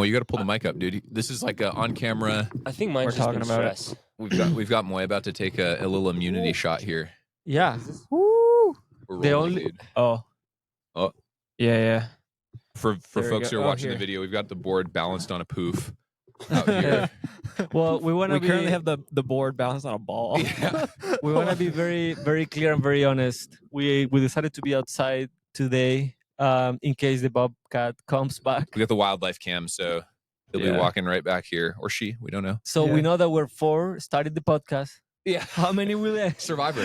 you got to pull the mic up, dude. This is like on camera. I think mine's just talking been about stress. We've got Moy about to take a little immunity shot here. Yeah. Woo! We're The rolling, only- dude. Oh. Oh. Yeah. For There we folks go. who are Oh, watching the here. video, we've got the board balanced on a poof out here. Well, we want to be currently have the board balanced on a ball. Yeah. we want to be very, very clear and very honest. We decided to be outside today, in case the bobcat comes back. We got the wildlife cam, so he'll be Yeah. walking right back here, or she. We don't know. So Yeah. we know that we're 4 started the podcast. Yeah. How many will there? Survivor.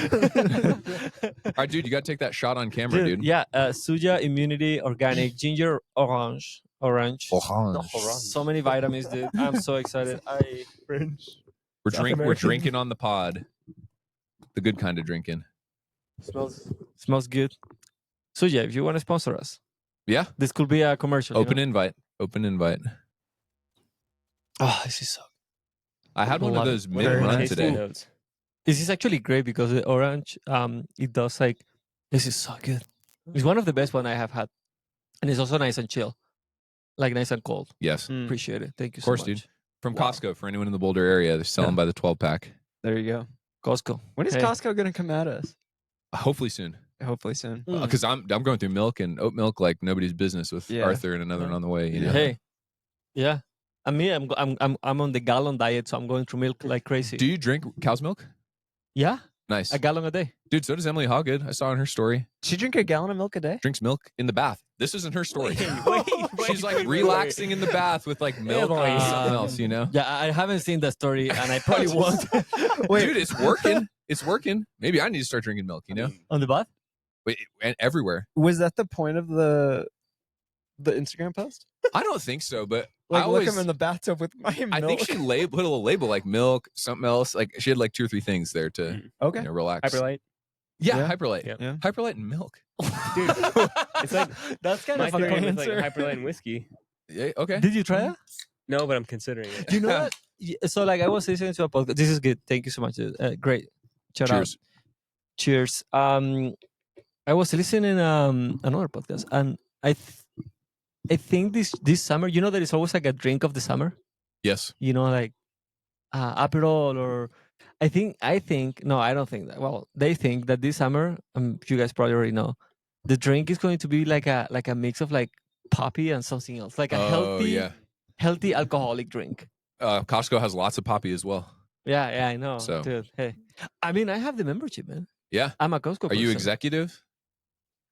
All right, dude, you got to take that shot on camera, dude. Yeah, Suja, immunity, organic, ginger, orange. Orange. So many vitamins, dude. I'm so excited. We're drinking on the pod. The good kind of drinking. Smells good. Suja, if you want to sponsor us, Yeah. this could be a commercial. Open invite. Oh, this is so. I had one of Love it. those Very mid-run nice. today. Notes. This is actually great because the orange, it does like, this is so good. It's one of the best one I have had, and it's also nice and chill, like nice and cold. Yes. Appreciate it. Thank you Of course, so much. dude. From Wow. Costco, for anyone in the Boulder area, they're selling by the 12-pack. There you go. Costco. When is Hey. Costco going to come at us? Hopefully soon. Hopefully soon. Because I'm going through milk and oat milk like nobody's business with Yeah. Arthur and another one on the way. You know? Hey, yeah. I mean, I'm on the gallon diet, so I'm going through milk like crazy. Do you drink cow's milk? Yeah, Nice. a gallon a day. Dude, so does Emily Hoggood. I saw in her story. She drink a gallon of milk a day? Drinks milk in the bath. This isn't her story. Wait, She's like relaxing in the bath with like milk and something else, you know? Yeah, I haven't seen the story, and I probably won't. Wait. Dude, it's working. It's working. Maybe I need to start drinking milk, you know? On the bath? Wait, and everywhere. Was that the point of the Instagram post? I don't think so, but Like, I always, look, I'm in the bathtub with my milk. I think she put a little label like milk, something else. Like she had like 2 or 3 things there to Okay. relax. Hyperlight. Yeah, Yeah. Hyperlight. Yeah. Hyperlight and milk. Dude, it's like That's kind my of a theory fun is like answer. hyperlight and whiskey. Yeah, okay. Did you try it? No, but I'm considering it. Do you know that? So, like, I was listening to a podcast. This is good. Thank you so much. Great. Shout out. Cheers. Cheers. I was listening another podcast, and I think this summer, you know, there is always like a drink of the summer. Yes. You know, like Aperol, or I think no, I don't think that. Well, they think that this summer, you guys probably already know, the drink is going to be like a mix of like poppy and something else, like a healthy alcoholic drink. Costco has lots of poppy as well. Yeah, I know, So- dude. Hey, I mean, I have the membership, man. Yeah. I'm a Costco. Are you person. executive?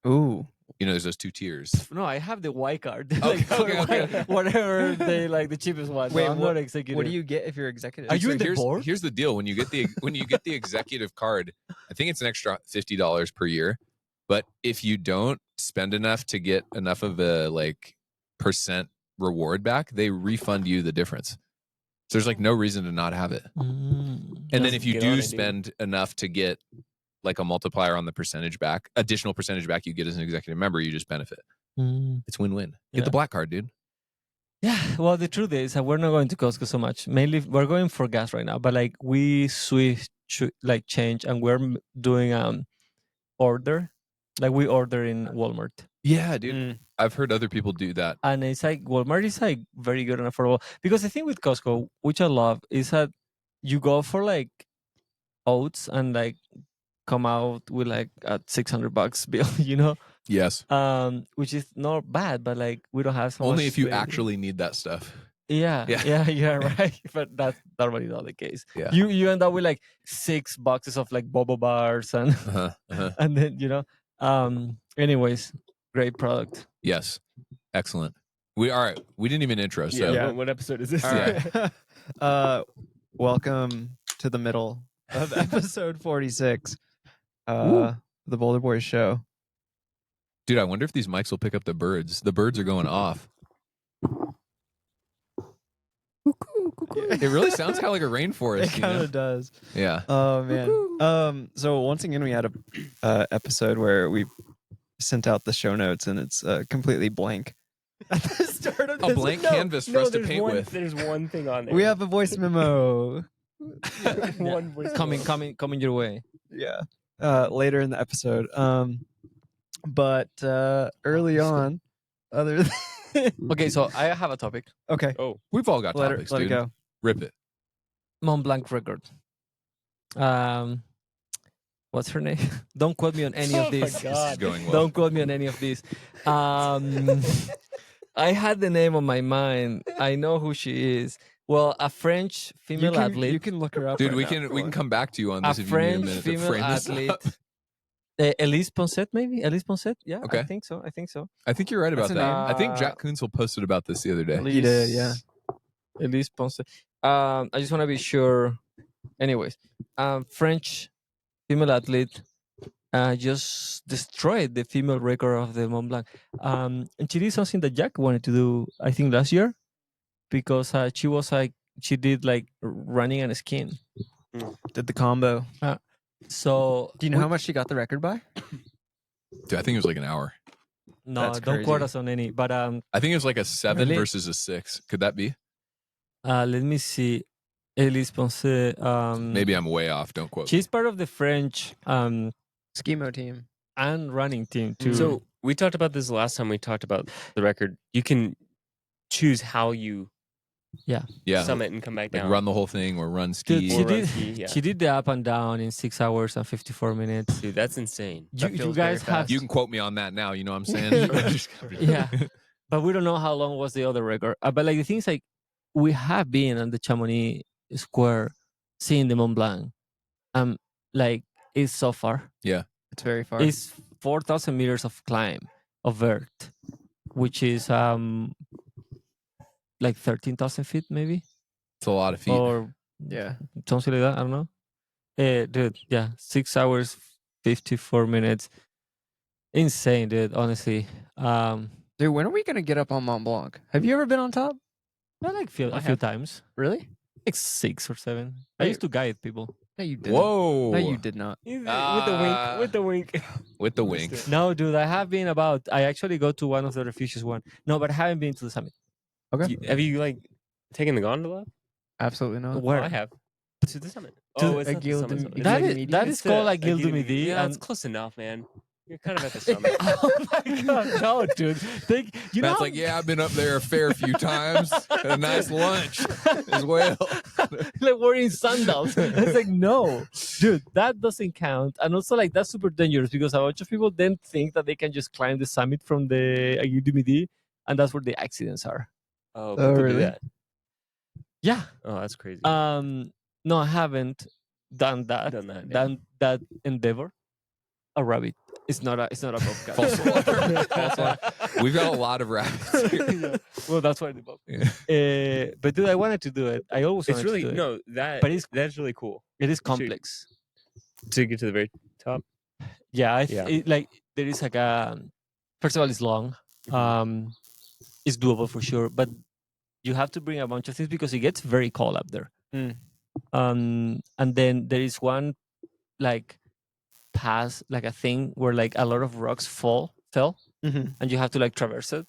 Ooh. You know, there's those 2 tiers. No, I have the white card. Okay, okay. Whatever they like, the cheapest one. Wait, Wait, I'm not executive. What do you get if you're executive? Are you in the here's, board? Here's the deal: when you get the executive card, I think it's an extra $50 per year. But if you don't spend enough to get enough of a like percent reward back, they refund you the difference. So there's like no reason to not have it. And then if you Get on do it, dude. spend enough to get like a multiplier on the percentage back, additional percentage back you get as an executive member, you just benefit. It's win-win. Get the Yeah. black card, dude. Yeah, well, the truth is that we're not going to Costco so much. Mainly, we're going for gas right now. But like, we change, and we're doing order. Like, we order in Walmart, Yeah, dude. Mm. I've heard other people do that. and it's like Walmart is like very good and affordable. Because the thing with Costco, which I love, is that you go for like oats and like come out with like a $600 bill, you know, Yes. which is not bad, but like we don't have so much Only if you space. actually need that stuff. Yeah, Yeah. right. But that's normally not the case. Yeah. You end up with like 6 boxes of like boba bars and Uh-huh. Uh-huh. and then anyways, great product. Yes. Excellent. All right. We didn't even intro. So Yeah. What episode is this? All right. Welcome to the middle of episode 46. The Boulder Boys show. dude, I wonder if these mics will pick up the birds. The birds are going off. It really sounds kind of like a rainforest. It you kind know? of does. Yeah. Oh man. So once again, we had a episode where we sent out the show notes and it's completely blank. At the start of A this, blank canvas for us to there's paint one, with. There's one thing on there. we have a voice memo. one voice Coming your way. Yeah. Later in the episode. But early on, other than Okay, so I have a topic. okay, Oh, We've all got let topics, it dude. go. Rip it. Mont Blanc record. What's her name? Don't quote me on any Oh of my this. This is God. going well. Don't quote me on any of this. I had the name on my mind. I know who she is. Well, a French female athlete. You can look her up, Dude, right we now can if you we can want. come back to you on A this if you need a French minute to female frame this athlete. up. Elise Poncet, maybe? Elise Poncet? Yeah, Okay. I think so. I think you're right about That's that. a I think name. Jack Kunzel posted about this the other day. He did, yeah. Elise Poncet. I just want to be sure. Anyways, French female athlete just destroyed the female record of the Mont Blanc. And she did something that Jack wanted to do, I think, last year, because she did like running and skiing. Did the combo. So Do you know how much she got the record by? Dude, I think it was like an hour. No, That's don't quote crazy. us on any. But I think it was like a 7 Really? versus a 6. Could that be? let me see. Elise Ponce. Maybe I'm way off. Don't quote me. She's part of the French Schemo team. and running team too. So we talked about this last time we talked about the record. You can choose how you Yeah, summit and come back like down. run the whole thing or run Dude, ski. she Or run did. ski, yeah. She did the up and down in 6 hours and 54 minutes. Dude, that's insane. That You feels guys very have, fast. You can quote me on that now. You know what I'm saying? yeah, but we don't know how long was the other record. But like the thing is, like we have been on the Chamonix Square, seeing the Mont Blanc. Like it's so far. It's very far. It's 4,000 meters of climb of vert, which is like 13,000 feet maybe, It's a lot of feet. or yeah. something like that. I don't know. Dude, yeah, 6 hours 54 minutes. Insane, dude. Honestly, Dude, when are we gonna get up on Mont Blanc? Have you ever been on top? not like I a few have. times, Really? like 6 or 7. I Hey. used to guide people. No, you didn't. Whoa. No, you did not. With Ah. the wink. With the wink. No, dude, I have been about. I actually go to one of the refuges one. No, but I haven't been to the summit. Okay. Have you like taken the gondola? Absolutely not. Where? Oh, I have. To the summit. To Oh, it's not the Aguil summit. de- summit. It's That like- is Medium? that it's is called the like Gil Aguil du Midi. Yeah, and it's close enough, man. You're kind of at the summit. oh my god, no, dude! You know, Matt's like, yeah, I've been up there a fair few times. Had a nice lunch as well. like wearing sandals. It's like, no, dude, that doesn't count. And also, like, that's super dangerous because a bunch of people then think that they can just climb the summit from the Aguil du Midi, and that's where the accidents are. Oh, people really? do that. Yeah. Oh, that's crazy. No, I haven't done that. Done that, yeah. Done that endeavor. A rabbit. It's not a bobcat. False alarm. False alarm. We've got a lot of rabbits here. Yeah. Well, that's why the bobcat. Yeah. But dude, I wanted to do it. I always It's wanted really to do it. no that, But it's- that's really cool It is should- complex. to get to the very top. Yeah, Yeah. like there is like a. First of all, it's long. Mhm. It's doable for sure, but you have to bring a bunch of things because it gets very cold up there. Mm. And then there is one like pass, like a thing where like a lot of rocks fell, Mm-hmm. and you have to like traverse it,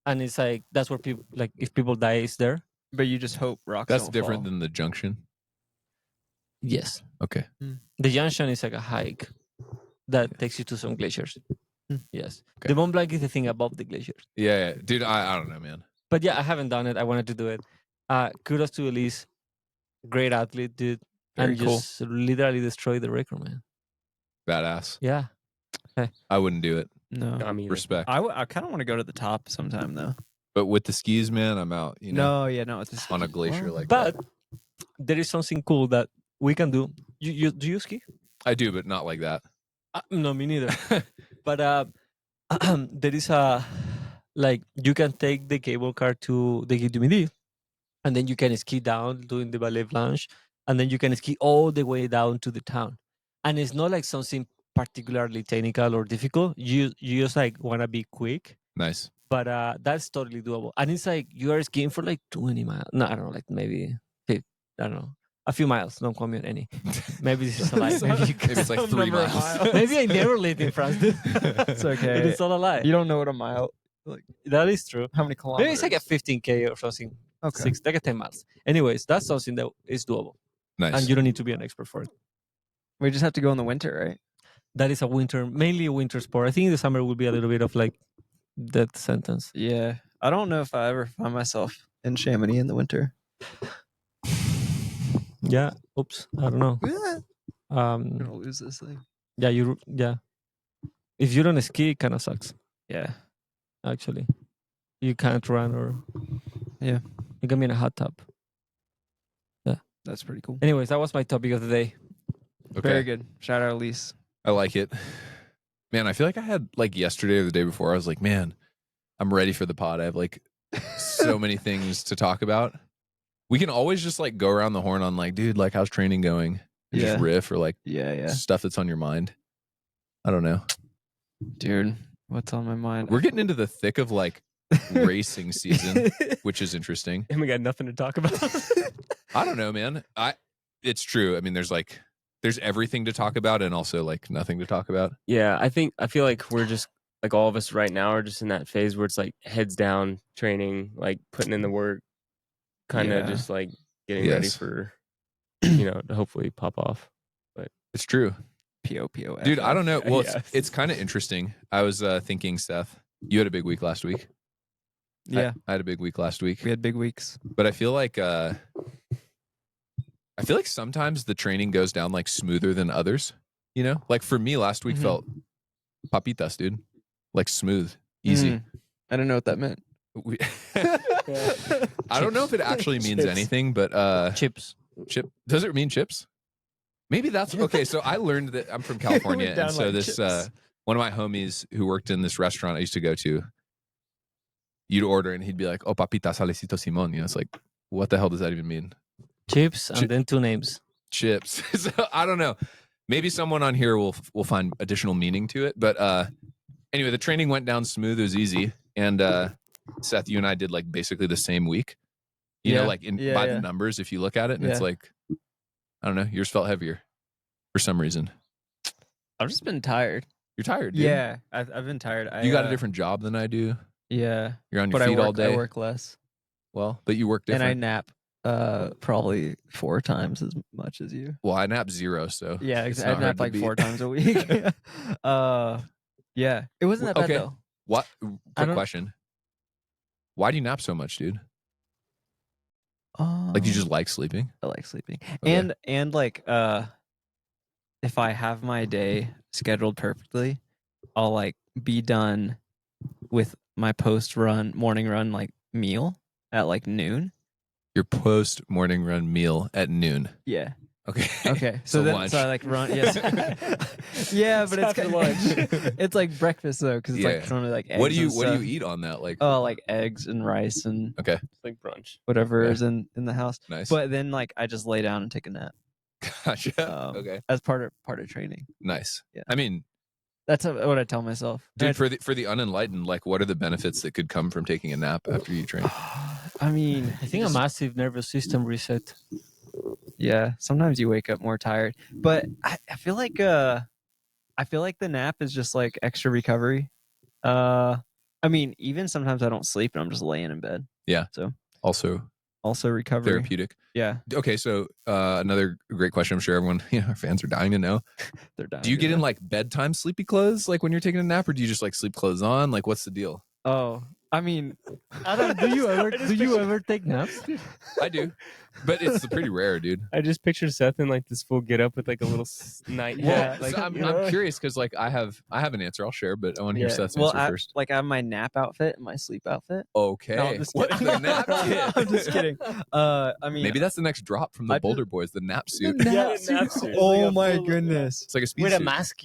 and it's like that's where people like if people die, it's there. But you just hope rocks. That's don't different fall. than the junction. Yes, Okay. the junction is like a hike that takes you to some glaciers. Hmm. Yes, Okay. the Mont Blanc is the thing above the glaciers. Yeah. Dude, I don't know, man. But yeah, I haven't done it. I wanted to do it. Kudos to Elise, great athlete, dude, Very and cool. just literally destroyed the record, man. Badass. Yeah, I wouldn't do it. No. I mean, Respect. I kind of want to go to the top sometime though. But with the skis, man, I'm out. You know, No, yeah, no. It's on a glacier Well, like but that. there is something cool that we can do. You do you ski? I do, but not like that. No, me neither. But there is a like you can take the cable car to the Guide du Midi, and then you can ski down doing the ballet blanche, and then you can ski all the way down to the town. And it's not like something particularly technical or difficult. You just like want to be quick, Nice. but that's totally doable. And it's like you are skiing for like 20 miles. No, I don't know, like maybe 50, I don't know, a few miles. Don't quote me on any. Maybe this is a lie. Maybe, Maybe it's like Some 3 number of miles. miles. maybe I never lived in France. Dude. It's okay. It is all a lie. You don't know what a mile. That is true. How many kilometers? Maybe it's like a 15K or something. Okay. Like a 10 miles. Anyways, that's something that is doable. Nice. And you don't need to be an expert for it. We just have to go in the winter, right? That is mainly a winter sport. I think in the summer will be a little bit of like death sentence. Yeah. I don't know if I ever find myself in Chamonix in the winter. Yeah. Oops. I don't know. I'm gonna lose this thing. Yeah. If you don't ski, it kind of sucks. Yeah. Actually, you can't run or Yeah. you can be in a hot tub. That's pretty cool. Anyways, that was my topic of the day. Okay. Very good. Shout out Elise. I like it. Man, I feel like I had like yesterday or the day before, I was like, man, I'm ready for the pod. I have like so many things to talk about. We can always just like go around the horn on like, dude, like how's training going? And just Yeah. riff or like Yeah. stuff that's on your mind. I don't know. Dude, what's on my mind? We're getting into the thick of like racing season, which is interesting. And we got nothing to talk about. I don't know, man. It's true. I mean, there's everything to talk about and also like nothing to talk about. Yeah, I feel like we're just like all of us right now are just in that phase where it's like heads down training, like putting in the work, kind of Yeah. just like getting ready Yes. for, to hopefully pop off. It's true. P.O. Dude, I don't know. Well, Yeah. it's kind of interesting. I was thinking, Seth, you had a big week last week. Yeah. I had a big week last week. We had big weeks. But I feel like sometimes the training goes down like smoother than others. You know, like for me last week Mhm. felt papitas, dude. Like smooth, easy. I didn't know what that meant. I don't know if it actually means Chips. anything, but Chips. chip. Does it mean chips? Maybe that's okay. So I learned that I'm from California, Went down and so like this chips. one of my homies who worked in this restaurant I used to go to, you'd order and he'd be like, "Oh, papita salecito Simon." You know, it's like, what the hell does that even mean? Chips and then two names. Chips. So I don't know. Maybe someone on here will find additional meaning to it. But anyway, the training went down smooth. It was easy. And Seth, you and I did like basically the same week. You know, Yeah. like Yeah, by yeah. the numbers, if you look at it, and it's Yeah. like, I don't know, yours felt heavier for some reason. I've just been tired. You're tired, dude. Yeah. I've been tired. You got a different job than I do. Yeah. You're on your But feet all I day. work less. Well, but you work different. And I nap probably 4 times as much as you. Well, I nap 0, so Yeah, it's exactly. not I hard nap to like beat. 4 times a week. Yeah. It wasn't that bad Okay. though. What? I Quick don't- question. Why do you nap so much, dude? Like you just like sleeping? I like sleeping. Okay. And like if I have my day scheduled perfectly, I'll like be done with my morning run like meal at like noon. Your post morning run meal at noon. Yeah. Okay. Okay. So then lunch. so I like run. Yes. Yeah, but it's after kind lunch. it's like breakfast though, because it's Yeah. like it's only like eggs. What do and you stuff. eat on that? Like Oh, like eggs and rice and okay, It's like brunch. whatever Okay. is in the house. nice. But then like I just lay down and take a nap Gotcha. Okay, as part of training. nice. Yeah. I mean, That's what I tell myself. dude, for the unenlightened, like, what are the benefits that could come from taking a nap after you train? I mean, I think a massive nervous system reset. yeah. Sometimes you wake up more tired, but I feel like the nap is just like extra recovery. I mean, even sometimes I don't sleep and I'm just laying in bed. Also recovery. Therapeutic. Yeah, Okay, so another great question. I'm sure everyone, our fans are dying to know. they're dying. Do you to get in know. like bedtime sleepy clothes, like when you're taking a nap, or do you just like sleep clothes on? Like, what's the deal? Oh, I mean, Adam, do you ever take naps? I do, but it's pretty rare, dude. I just pictured Seth in like this full get up with like a little night Yeah, hat. Like, So I'm you know? curious because like I have an answer I'll share, but I want to hear yeah. Seth's Well, answer first. I have my nap outfit and my sleep outfit. Okay, No, I'm just what's kidding. the nap kit? I'm just kidding. I mean, Maybe that's the next drop from the I just- Boulder Boys, the nap suit. The Yeah, nap the nap suit. suit. Oh Like a my full- goodness. It's like a speed With a suit. mask,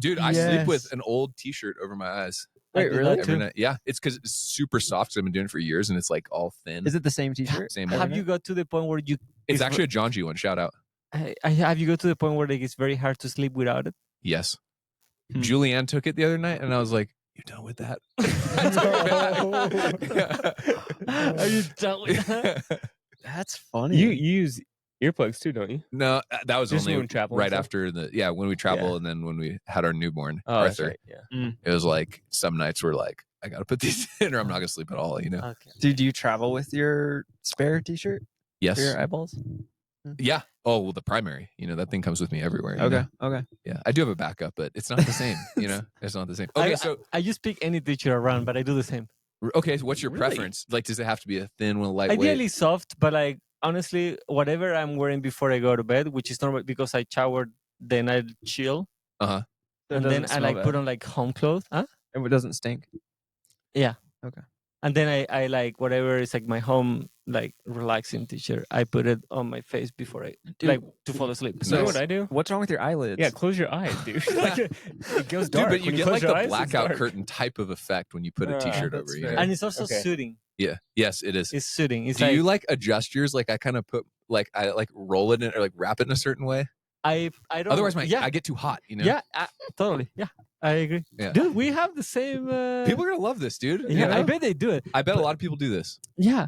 Dude, I sleep with Yes. an old T-shirt over my eyes Wait, I do really? that every too. night. Yeah, it's because it's super soft. Because I've been doing it for years, and it's like all thin. Is it the same T-shirt? Same every one. Have you got to the point where you? It's actually a John G one. Shout out. Have you got to the point where like, it's very hard to sleep without it? Yes. Hmm. Julianne took it the other night, and I was like, "You done with that?" Are you done with that? That's funny. You use earplugs too, don't you? No, that was Just only when we travel and right stuff? after when we travel, Yeah. and then when we had our newborn Oh, that's Arthur. right. Yeah. It was like some nights were like, I gotta put these in, or I'm not gonna sleep at all. You know? Okay. Do you travel with your spare T-shirt Yes. for your eyeballs? Yeah. Oh well, the primary. That thing comes with me everywhere. you Okay. know? Okay. Yeah, I do have a backup, but it's not the same. It's not the same. Okay, so I just pick any teacher around, but I do the same. okay, so what's your Really? preference? Like, does it have to be a thin one, lightweight? Ideally soft, but like honestly, whatever I'm wearing before I go to bed, which is normal because I showered, then I chill, Uh-huh. So it and then doesn't I smell like put bad. on like home clothes. Huh? It doesn't stink. Yeah. Okay. And then I like whatever is like my home like relaxing t-shirt. I put it on my face before I Dude, like to fall asleep. You know Nice. what I do? What's wrong with your eyelids? Yeah, close your eyes, dude. Like, it goes Dude, dark. but you When get close like your the eyes, it's blackout dark. curtain type of effect when you put a t-shirt that's over. fair. And it's also Okay. soothing. Yeah. Yes, it is. It's soothing. It's Do like you like adjust yours? Like I kind of put like I like roll it in or like wrap it in a certain way. I don't. Otherwise, yeah, I get too hot. yeah, totally. Yeah, I agree. Yeah. Dude, we have the same. People are gonna love this, dude. yeah, I know? bet they do it. I bet a lot of people do this, Yeah,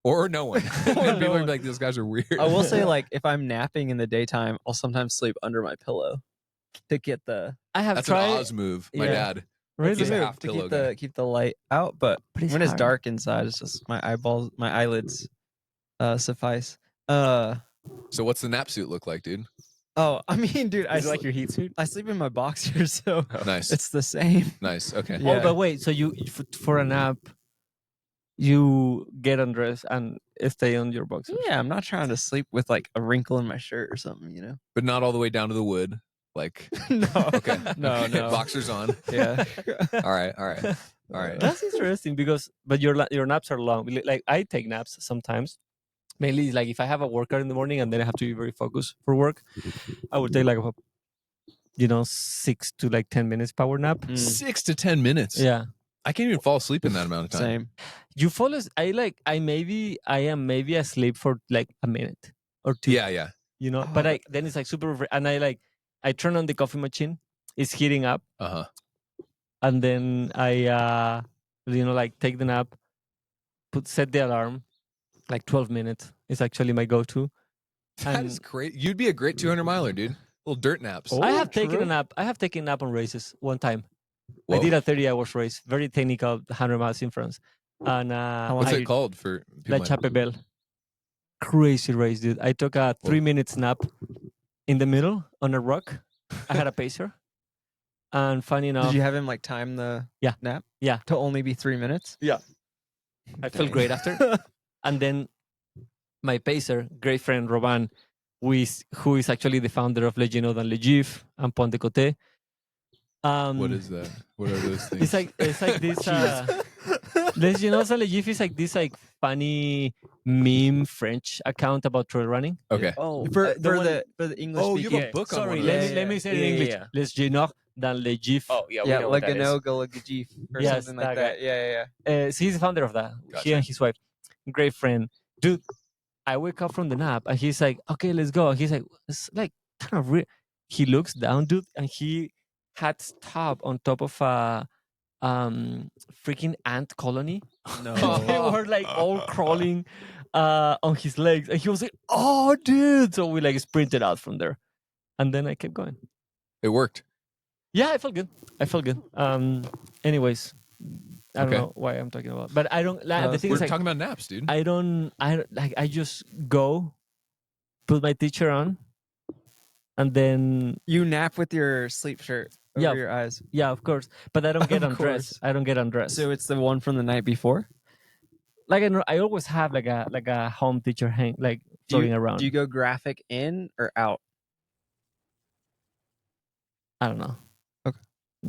or no one. And Or no people are one. like, "Those guys are weird." I will say, like, if I'm napping in the daytime, I'll sometimes sleep under my pillow to get the I have that's tried. an Oz move. My Yeah. dad. Really? He's a move half to pillow keep guy. keep the light out. But But it's when it's hard. dark inside, it's just my eyelids suffice. So what's the nap suit look like, dude? Oh, I mean, dude, Is it like your heat suit? I sleep in my boxers, so Nice, it's the same. nice. Okay. Yeah. Oh, but wait. So you for a nap, you get undressed and stay on your boxers. Yeah, I'm not trying to sleep with like a wrinkle in my shirt or something, But not all the way down to the wood. Like, No. okay, No, okay. no. Boxers on. Yeah. All right, all right, all right. That's interesting because, but your naps are long. Like I take naps sometimes. Mainly, like if I have a workout in the morning and then I have to be very focused for work, I would take like a 6 to like 10 minutes power nap. 6 to 10 minutes. Yeah, I can't even fall asleep in that amount of time. Same. you fall as I am maybe asleep for like a minute or two. Yeah. But then it's like super, and I turn on the coffee machine. It's heating up, Uh-huh. and then I like take the nap, set the alarm, like 12 minutes is actually my go-to. That is great. You'd be a great 200 miler, dude. Little dirt naps. Oh, I have taken true. a nap. I have taken a nap on races one time. Whoa. I did a 30-hour race, very technical, 100 miles in France. And What's I it called for La people? Chapelle. Crazy race, dude. I took a 3 minutes nap in the middle on a rock. I had a pacer. And funny enough, Did you have him like time the Yeah. nap? Yeah. To only be 3 minutes? I felt great after. And then my pacer, great friend Roban, who is actually the founder of Les Genoux dans le Gif and Pont de Côté. What is that? What are those things? It's like this. Les Genoux dans le Gif is like this funny meme French account about trail running. Okay. Oh, For the English Oh, you speaking. have a book on Sorry, one of let those. me let me say it in Yeah, English. yeah. Les Genoux dans le Gif. Oh, yeah, we Yeah, know what that is. Laganoga or Yes, something like that that. Yeah. So he's the founder of that. He Gotcha. and his wife, great friend, dude. I wake up from the nap and he's like, "Okay, let's go." He's like, "It's like kind of real." He looks down, dude, and he had stopped on top of a freaking ant colony. No. They were like all crawling on his legs, and he was like, "Oh, dude!" So we like sprinted out from there, and then I kept going. It worked. Yeah, I felt good. Anyways, I don't Okay. know why I'm talking about, but I don't. Like, the thing We're is, like, talking about naps, dude. I just go, put my teacher on, and then You nap with your sleep shirt over Yeah. your eyes. yeah, of course. But I don't get Of undressed. course. I don't get undressed. So it's the one from the night before? like I always have like a home teacher floating around. Do you go graphic in or out? I don't know. Okay.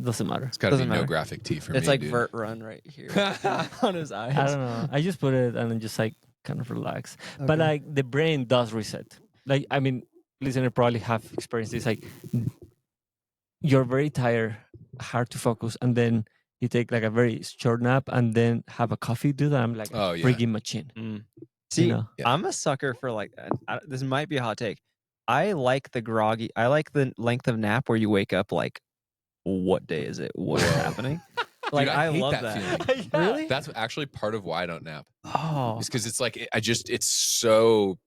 Doesn't matter. It's got to be Doesn't no matter. graphic tee for It's me, like dude. vert run right here on his eyes. I don't know. I just put it and then just like kind of relax. But Okay. like the brain does reset. Like I mean, listener probably have experienced this. Like you're very tired, hard to focus, and then you take like a very short nap and then have a coffee. Dude, I'm like Oh, a yeah. freaking machine. See, you know? Yeah. I'm a sucker for like this might be a hot take. I like the groggy. I like the length of nap where you wake up like, what day is it? What is Whoa. happening? Like I I hate love that that. feeling. Really? That's actually part of why I don't nap. Oh, It's because it's like it's so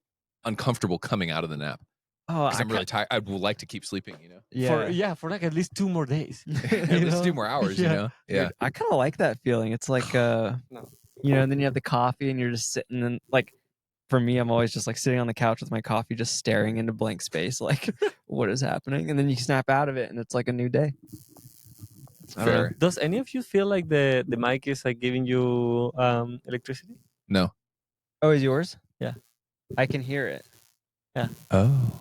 uncomfortable coming out of the nap oh, because I'm really tired. I would like to keep sleeping, you know. For like at least 2 more days. At least 2 more hours, you Yeah. know. Yeah. Dude, I kind of like that feeling. It's like, No. you know, and then you have the coffee and you're just sitting and like, for me, I'm always just like sitting on the couch with my coffee, just staring into blank space, like what is happening? And then you snap out of it, and it's like a new day. I don't know. Fair. Does any of you feel like the mic is like giving you electricity? No. Oh, is yours? Yeah. I can hear it. Oh.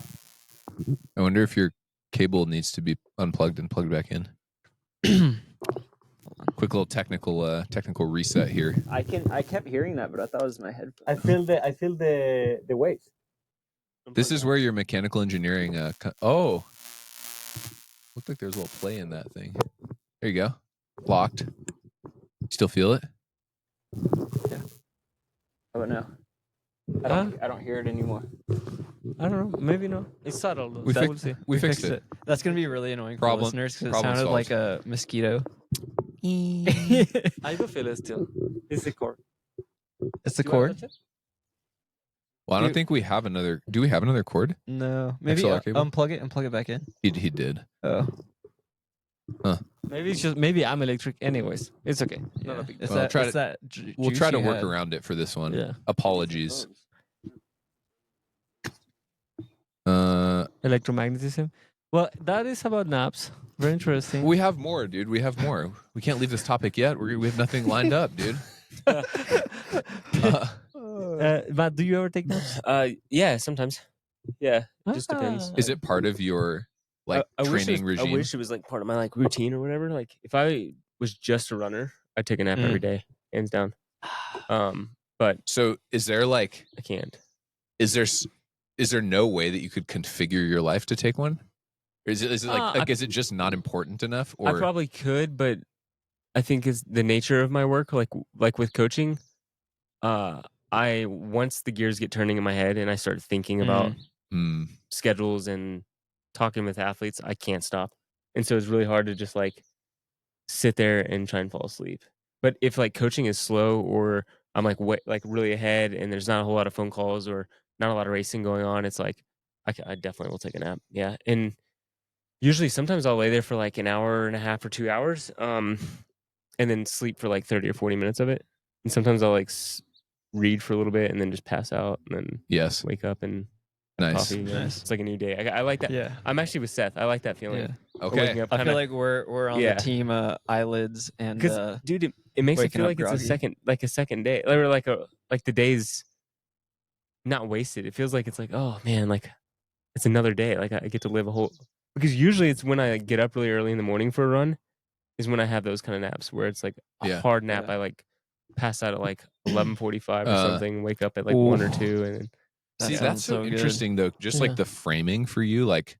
I wonder if your cable needs to be unplugged and plugged back in. Quick little technical reset here. I kept hearing that, but I thought it was my headphones. I feel the waves. This is where your mechanical engineering. Oh, looked like there's a little play in that thing. There you go. Locked. Still feel it? How about now? I don't hear it anymore. I don't know. Maybe no. It's subtle. Though, We so fix- we'll see. We fixed it. That's gonna be really annoying for Problem- listeners because it problem sounded solved. like a mosquito. I do feel it still. It's the cord. It's the Do you wanna cord. touch it? Well, I don't You- think we have another. Do we have another cord? No, maybe XLR cable? unplug it and plug it back in. He did. Oh, Maybe it's just maybe I'm electric. Anyways, it's okay. Not yeah. a big It's Well, that. try it's to- that We'll juice try to you work had. around it for this one. Yeah. Apologies. Electromagnetism. Well, that is about naps. Very interesting. We have more, dude. We have more. We can't leave this topic yet. We have nothing lined up, dude. But do you ever take naps? Yeah, sometimes. Yeah, just depends. Ah. Is it part of your like I wish it training was, regime? I wish it was like part of my like routine or whatever. Like if I was just a runner, I'd take a nap every day, hands down. But So is there like I can't. is there no way that you could configure your life to take one? Or is it like is it just not important enough? Or I probably could, but I think it's the nature of my work. Like with coaching, I once the gears get turning in my head and I start thinking about Hmm. schedules and talking with athletes, I can't stop. And so it's really hard to just like sit there and try and fall asleep. But if like coaching is slow or I'm like really ahead and there's not a whole lot of phone calls or not a lot of racing going on, it's like I definitely will take a nap. Yeah. And usually sometimes I'll lay there for like an hour and a half or 2 hours and then sleep for like 30 or 40 minutes of it. And sometimes I'll like read for a little bit and then just pass out and then Yes. wake up and Nice. coffee. Yeah. Nice. It's like a new day. I like that. Yeah. I'm actually with Seth. I like that feeling. Yeah. Waking Okay. up I kinda, feel like we're on Yeah. the team eyelids and because dude, it makes it waking feel up like it's groggy. a second day, or like the day's not wasted. It feels like it's like, oh man, like it's another day. Like I get to live a whole. Because usually it's when I get up really early in the morning for a run, is when I have those kind of naps where it's like a Yeah. hard nap. Yeah. I like pass out at like 11:45 or Uh, something, wake up at like 1 or Ooh. 2, and then that See, sounds that's so so good. interesting though. Just Yeah. like the framing for you, like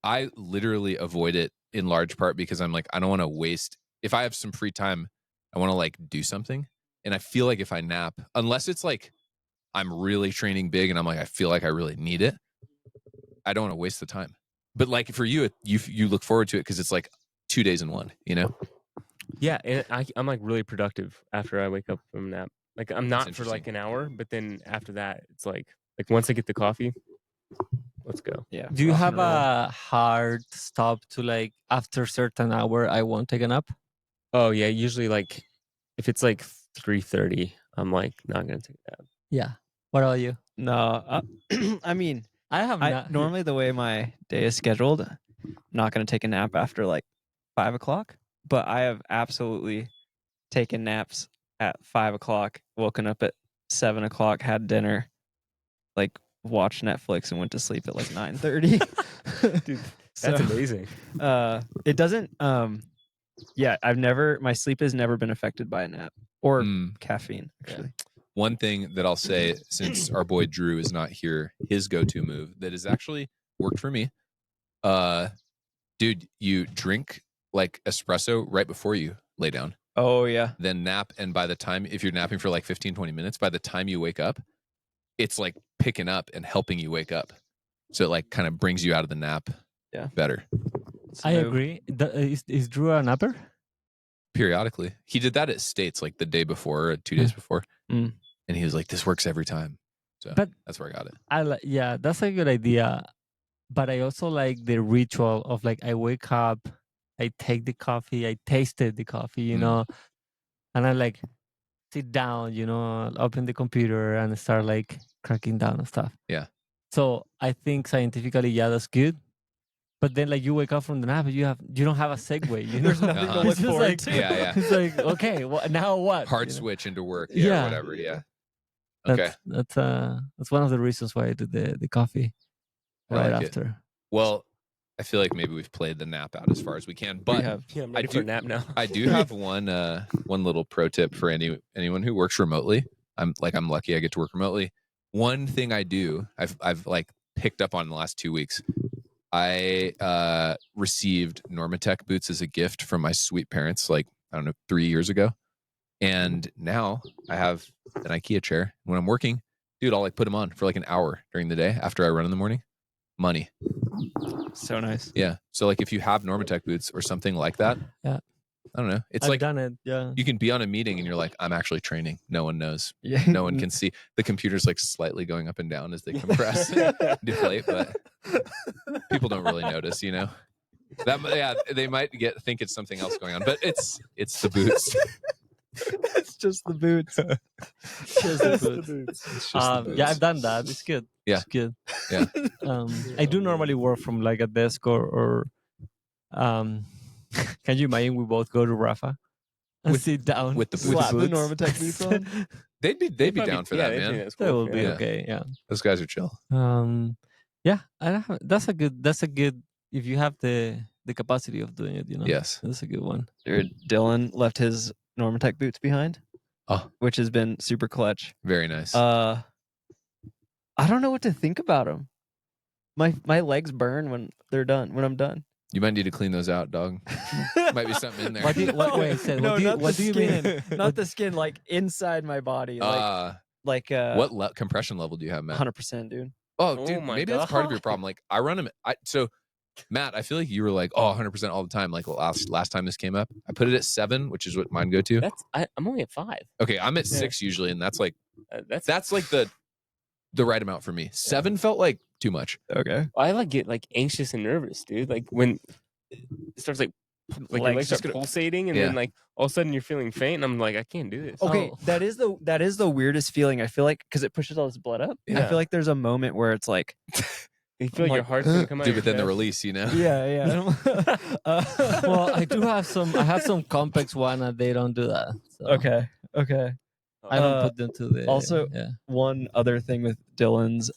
I literally avoid it in large part because I'm like, I don't want to waste. If I have some free time, I want to like do something. And I feel like if I nap, unless it's like I'm really training big and I'm like, I feel like I really need it, I don't want to waste the time. But like for you, you look forward to it because it's like 2 days in one, you know? yeah, and I'm like really productive after I wake up from a nap. Like I'm That's not for like interesting. an hour, but then after that, it's like once I get the coffee, let's go. Yeah. Do you rock have and roll. a hard stop to like after a certain hour I won't take a nap? Oh yeah, usually like if it's like 3:30, I'm like not gonna take that. Yeah. What about you? No, I mean, I have not. normally the way my day is scheduled, I'm not going to take a nap after like 5 o'clock, but I have absolutely taken naps at 5 o'clock, woken up at 7 o'clock, had dinner, like watched Netflix and went to sleep at like 9:30. Dude, So, that's amazing. it doesn't, yeah, my sleep has never been affected by a nap or caffeine, actually. One thing that I'll say, since our boy Drew is not here, his go-to move that has actually worked for me, dude, you drink like espresso right before you lay down, Oh, yeah. then nap, and by the time, if you're napping for like 15-20 minutes, by the time you wake up, it's like picking up and helping you wake up, so it like kind of brings you out of the nap better. I Smooth. agree. Is Drew a napper? Periodically, he did that at States like the day before or 2 days before, Mm. and he was like, this works every time. So But that's where I got it. yeah, that's a good idea. But I also like the ritual of like I wake up, I take the coffee, I tasted the coffee, you know, and I like sit down, you know, open the computer and start like cracking down and stuff. Yeah. So I think scientifically, yeah, that's good. But then, like, you wake up from the nap and you don't have a segue. You know, There's nothing to Uh-huh. look It's just forward like, to. Yeah. It's like, okay, now what? Hard You know? switch into work. Yeah. Or whatever. Yeah. Okay. That's one of the reasons why I do the coffee I right like it. after. Well, I feel like maybe we've played the nap out as far as we can, We but have. Yeah, I'm I ready for do- a nap now. I do have one little pro tip for anyone who works remotely. I'm lucky I get to work remotely. One thing I do, I've like picked up on in the last 2 weeks. I received Normatech boots as a gift from my sweet parents, like, I don't know, 3 years ago. And now I have an IKEA chair. When I'm working, dude, I'll like put them on for like an hour during the day after I run in the morning. Money. So nice. Yeah. So like if you have Normatech boots or something like that, Yeah. I don't know. It's I've like done it. Yeah. you can be on a meeting and you're like, I'm actually training. No one knows. Yeah. No one can see. The computer's like slightly going up and down as they compress and deflate, but people don't really notice, you know? They might think it's something else going on, but it's the boots. It's just the boots. Just the boots. It's just the boots. Yeah, I've done that. It's good. Yeah. It's good. Yeah. I do normally work from like a desk or can you imagine we both go to Rafa and sit down with the Slap the boots. Normatech boots on. They'd be down for that, man. That will be Yeah. okay. Yeah. Those guys are chill. Yeah. That's a good if you have the capacity of doing it, you know. Yes. That's a good one. Dude, Dylan left his Normatech boots behind. Oh. Which has been super clutch. Very nice. I don't know what to think about them. My legs burn when they're done. When I'm done. You might need to clean those out, dog. Might be something in there. What do you, wait, Seth, No, what do you, not what the do you skin. mean? Not the skin, like inside my body. Like what compression level do you have, Matt? 100%, dude. Oh, Oh dude, my maybe that's part of your God. problem. Like I run them. So Matt, I feel like you were like, 100% all the time. Like last time this came up, I put it at 7, which is what mine go to. I'm only at 5. Okay, I'm at 6 usually, and that's like That's like the right amount for me. 7 felt like too much. Okay. I like get like anxious and nervous, dude. Like when it starts like your legs just start gonna- pulsating, and Yeah. then like all of a sudden you're feeling faint, and I'm like, I can't do this. Okay, Oh. that is the weirdest feeling. I feel like because it pushes all this blood up. I Yeah. feel like there's a moment where it's like, You feel like your heart's gonna come out. Dude, of but then the your chest. release, you know? yeah. Well, I have some complex one and they don't do that. So Okay. I don't put them to the also- yeah. One other thing with Dylan's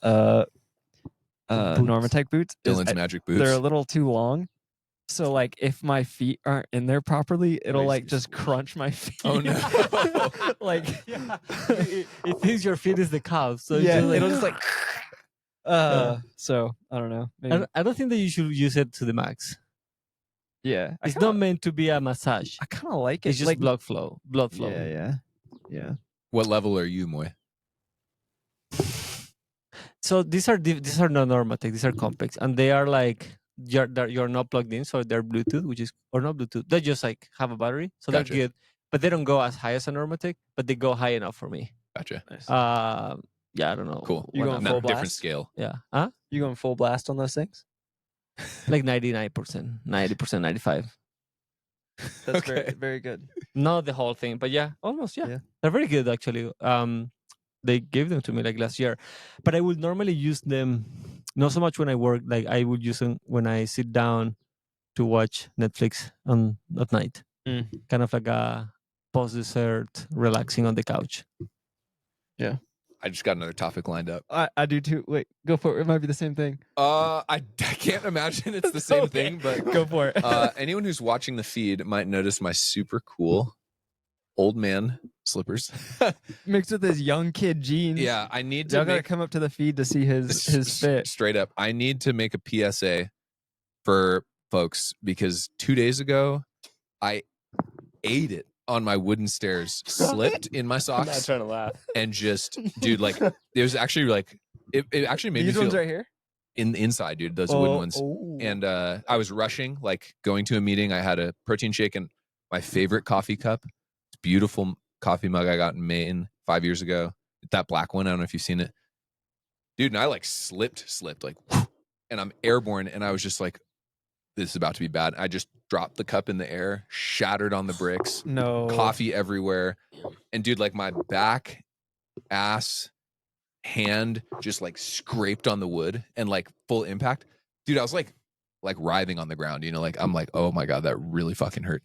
Normatech boots is Dylan's magic boots. they're a little too long. So like if my feet aren't in there properly, it'll like just crunch my feet. Oh, no. Like It thinks your feet is the calf, so it's yeah, just like, it'll just like so I don't know. Maybe, I don't think that you should use it to the max. yeah. It's not meant to be a massage. I kind of like it. It's just like blood flow. Yeah. What level are you, Moy? So these are not Normatech. These are complex, and they are like you're not plugged in, so they're Bluetooth, or not Bluetooth. They just like have a battery, so Gotcha. they're good. But they don't go as high as a Normatech, but they go high enough for me. Gotcha. Nice. Yeah, I don't know. Cool. You going Not full different blast? scale. Yeah, huh? You going full blast on those things? Like 99%, 90%, 95%. That's Okay. very, very good. Not the whole thing, but yeah, almost. Yeah, Yeah. they're very good actually. They gave them to me like last year, but I would normally use them not so much when I work. Like I would use them when I sit down to watch Netflix at night, kind of like a post dessert, relaxing on the couch. I just got another topic lined up. I do too. Wait, go for it. It might be the same thing. I can't imagine it's the same thing, but Go for it. anyone who's watching the feed might notice my super cool old man slippers. Mixed with his young kid jeans. Yeah, I need to Y'all gotta make come up to the feed to see his fit. straight up. I need to make a PSA for folks because 2 days ago I ate it on my wooden stairs, slipped in my I'm not socks, trying to laugh. and just, dude, like it was actually like it actually made These me ones feel right here. in the inside, dude. Those wooden ones. Oh. And I was rushing, like going to a meeting. I had a protein shake and my favorite coffee cup. It's beautiful coffee mug I got in Maine 5 years ago. That black one. I don't know if you've seen it, dude. And I like slipped like, and I'm airborne. And I was just like, this is about to be bad. I just dropped the cup in the air, shattered on the bricks, No. coffee everywhere. And dude, like my back, ass, hand just like scraped on the wood and like full impact. Dude, I was like writhing on the ground, like I'm like, oh my God, that really fucking hurt.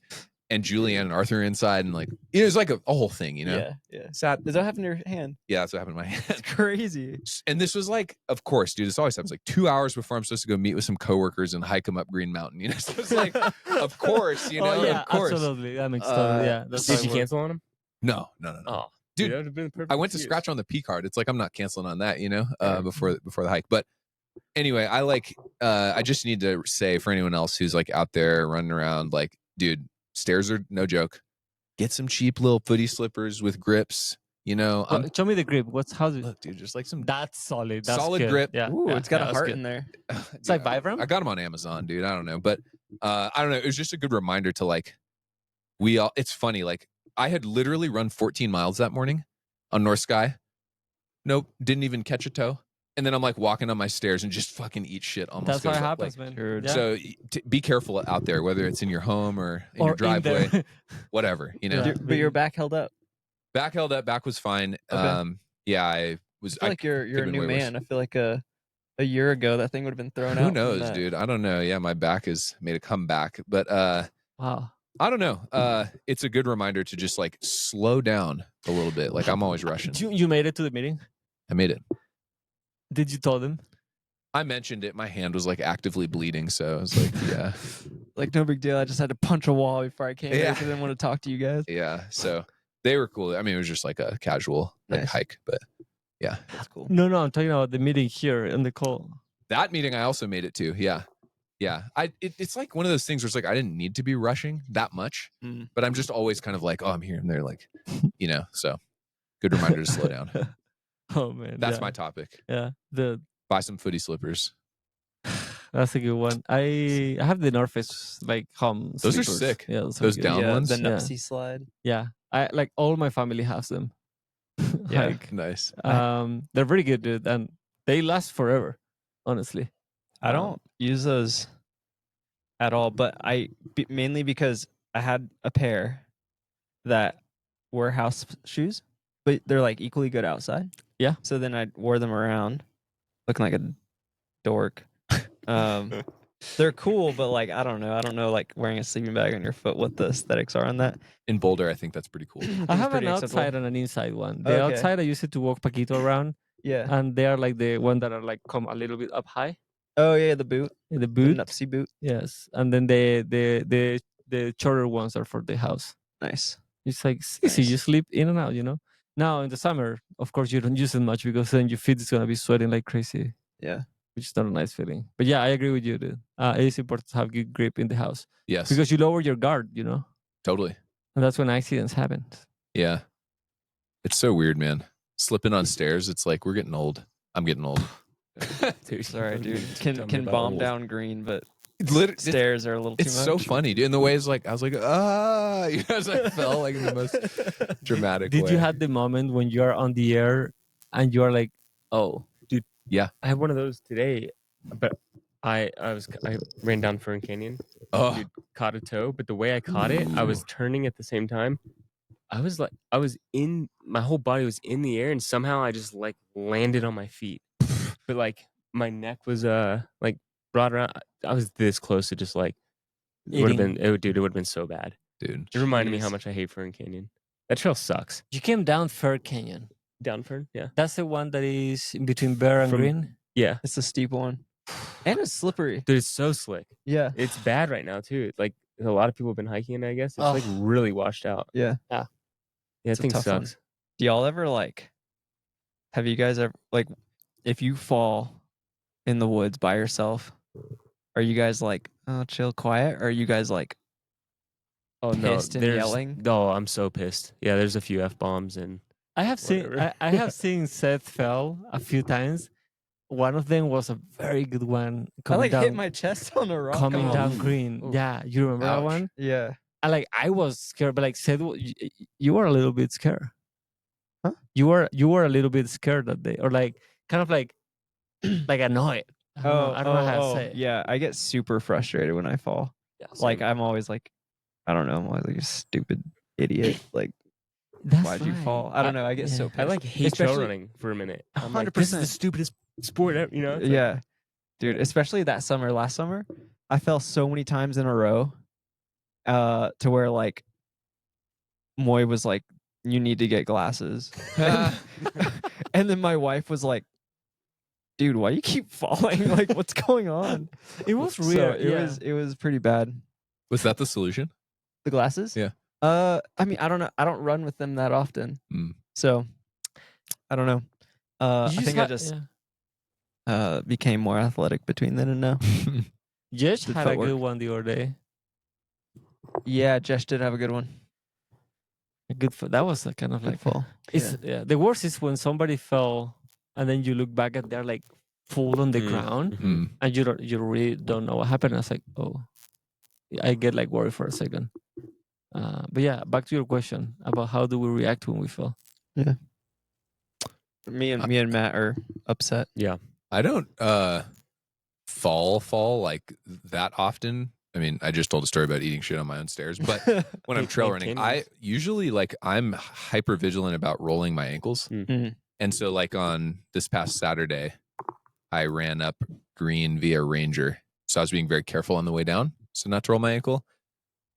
And Julianne and Arthur inside, and like it was like a whole thing, Yeah. Sad. Does that happen to your hand? Yeah, that's what happened to my hand. It's crazy. And this was like, of course, dude, this always happens like 2 hours before I'm supposed to go meet with some coworkers and hike them up Green Mountain. So it's like, of course, Oh yeah, of course. absolutely. That makes total. Yeah. That's Did how you it works. cancel on him? No. Oh, Dude, that would have been the perfect I went to excuse. scratch on the P card. It's like I'm not canceling on that, before the hike. But anyway, I just need to say for anyone else who's like out there running around, like, dude, stairs are no joke. Get some cheap little footy slippers with grips. Show me the grip. How's it? Look, dude, just like some That's solid. That's solid good. grip. Yeah. Ooh, yeah, it's got a that's heart good. in there. It's like Vibram? I got them on Amazon, dude. I don't know, but I don't know. It was just a good reminder to like it's funny. Like I had literally run 14 miles that morning on North Sky. Nope, didn't even catch a toe. And then I'm like walking on my stairs and just fucking eat shit almost. That's how it goes up, happens, like, man. Yeah. So be careful out there, whether it's in your home or in your in driveway, the- whatever. Yeah. But your back held up. Back held up. Back was fine. Okay. Yeah, I was. I feel like you're a been new way worse. man. I feel like a year ago that thing would have been thrown out. Who from knows, that. dude? I don't know. Yeah, my back has made a comeback, but Wow. I don't know. It's a good reminder to just like slow down a little bit. Like I'm always rushing. You made it to the meeting? I made it. Did you tell them? I mentioned it. My hand was like actively bleeding, so I was like, yeah, Like no big deal. I just had to punch a wall before I came here Yeah. because I didn't want to talk to you guys. yeah. So they were cool. I mean, it was just like a casual like Nice. hike, but yeah, That's cool. No, I'm talking about the meeting here in the call. that meeting I also made it to. Yeah. It's like one of those things where it's like I didn't need to be rushing that much, but I'm just always kind of like, oh, I'm here and there, like, So good reminder to slow down. Oh man. That's yeah. my topic. Yeah. Buy some footy slippers. That's a good one. I have the North Face like home. Those are sleepers. sick. Yeah, Those down ones? The Yeah. Nupsy slide. Yeah. I like all my family has them. Yeah. Like, Nice. they're pretty good, dude, and they last forever. Honestly, I don't use those at all, but mainly because I had a pair that were house shoes, but they're like equally good outside. Yeah. So then I wore them around, looking like a dork. They're cool, but like I don't know, like wearing a sleeping bag on your foot, what the aesthetics are on that. In Boulder, I think that's pretty cool. I have an pretty outside acceptable. and an inside one. The Okay. outside I use it to walk Paquito around, Yeah. and they are like the one that are like come a little bit up high. Oh yeah, the boot, The the boot, Nupsy boot. yes, and then the shorter ones are for the house. Nice. It's like easy. Nice. You sleep in and out, Now in the summer, of course, you don't use it much because then your feet is gonna be sweating like crazy. Yeah. Which is not a nice feeling. But yeah, I agree with you, dude. It is important to have good grip in the house Yes, because you lower your guard, totally. and that's when accidents happen. Yeah. It's so weird, man. Slipping on stairs, it's like we're getting old. I'm getting old. Sorry, dude. Tell me Can about bomb old. down green, but It's stairs are a little too it's much. so funny, dude. In the ways like I was like, as I fell like in the most dramatic way. Did you have the moment when you are on the air and you are like, oh, dude? Yeah. I had one of those today, but I ran down Fern Canyon, Oh, dude, caught a toe, but the way I caught it, I was turning at the same time. I was in, my whole body was in the air, and somehow I just like landed on my feet. But like my neck was like brought around. I was this close to just like it would have been, it would have been so bad. dude. It reminded me how Jeez. much I hate Fern Canyon. That trail sucks. You came down Fir Canyon. Down Fern, yeah, That's the one that is in between Bear and From- Green. yeah, It's a steep one, and it's slippery. dude, it's so slick. Yeah. It's bad right now too. Like a lot of people have been hiking it. I guess it's like Oh. really washed out. Yeah. Yeah, It's I a think tough one. sucks. Do y'all ever like? Have you guys ever like? If you fall in the woods by yourself, are you guys like, oh, chill, quiet? Or are you guys like, Oh pissed and yelling? No, I'm so pissed. Yeah, there's a few F-bombs and I have seen Whatever. I have seen Seth fell a few times. One of them was a very good one. I Coming like down, hit my chest on a rock. coming Oh. down Green. Oof. Yeah, you remember that Ouch. one? Yeah. I was scared, but like Seth, you were a little bit scared. Huh? You were a little bit scared that day, or like kind of like like annoyed. I don't know how to say it. Yeah, I get super frustrated when I fall. Yeah, Like same. I'm always like, I don't know, I'm always like a stupid idiot. Like That's Why'd you right. fall? I don't know. I get so pissed. I like hate trail Especially- running for a minute. I'm like, this is the 100%. stupidest sport ever, you know? It's like, Yeah, dude. Especially that summer, last summer, I fell so many times in a row, to where like Moy was like, "You need to get glasses," and then my wife was like, "Dude, why you keep falling? Like, what's going on?" It was So weird. it was pretty bad. Was that the solution? The glasses? Yeah. I mean, I don't know. I don't run with them that often, Mm. so I don't know. I think I just became more athletic between then and now. Jesh Did had a footwork. good one the other day. Yeah, Jesh did have a good one. A good that was a kind of Good like fall. it's the worst is when somebody fell and then you look back and they're like full on the ground Mm. and you really don't know what happened. I was like, oh, I get like worried for a second. But yeah, back to your question about how do we react when we fall. Me and Matt are upset. I don't fall like that often. I mean, I just told a story about eating shit on my own stairs, but when I'm trail running, I usually like I'm hyper vigilant about rolling my ankles. Mhm. And so like on this past Saturday, I ran up green via Ranger. So I was being very careful on the way down, so not to roll my ankle.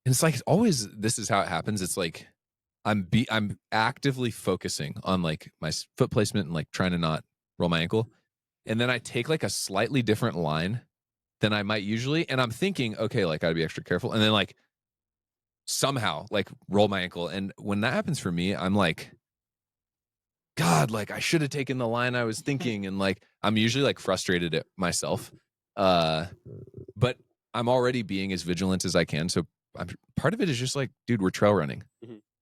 And it's like always this is how it happens. It's like I'm actively focusing on like my foot placement and like trying to not roll my ankle. And then I take like a slightly different line than I might usually. And I'm thinking, okay, like I'd be extra careful. And then like somehow like roll my ankle. And when that happens for me, I'm like, God, like I should have taken the line I was thinking. And like, I'm usually like frustrated at myself. But I'm already being as vigilant as I can. So part of it is just like, dude, we're trail running.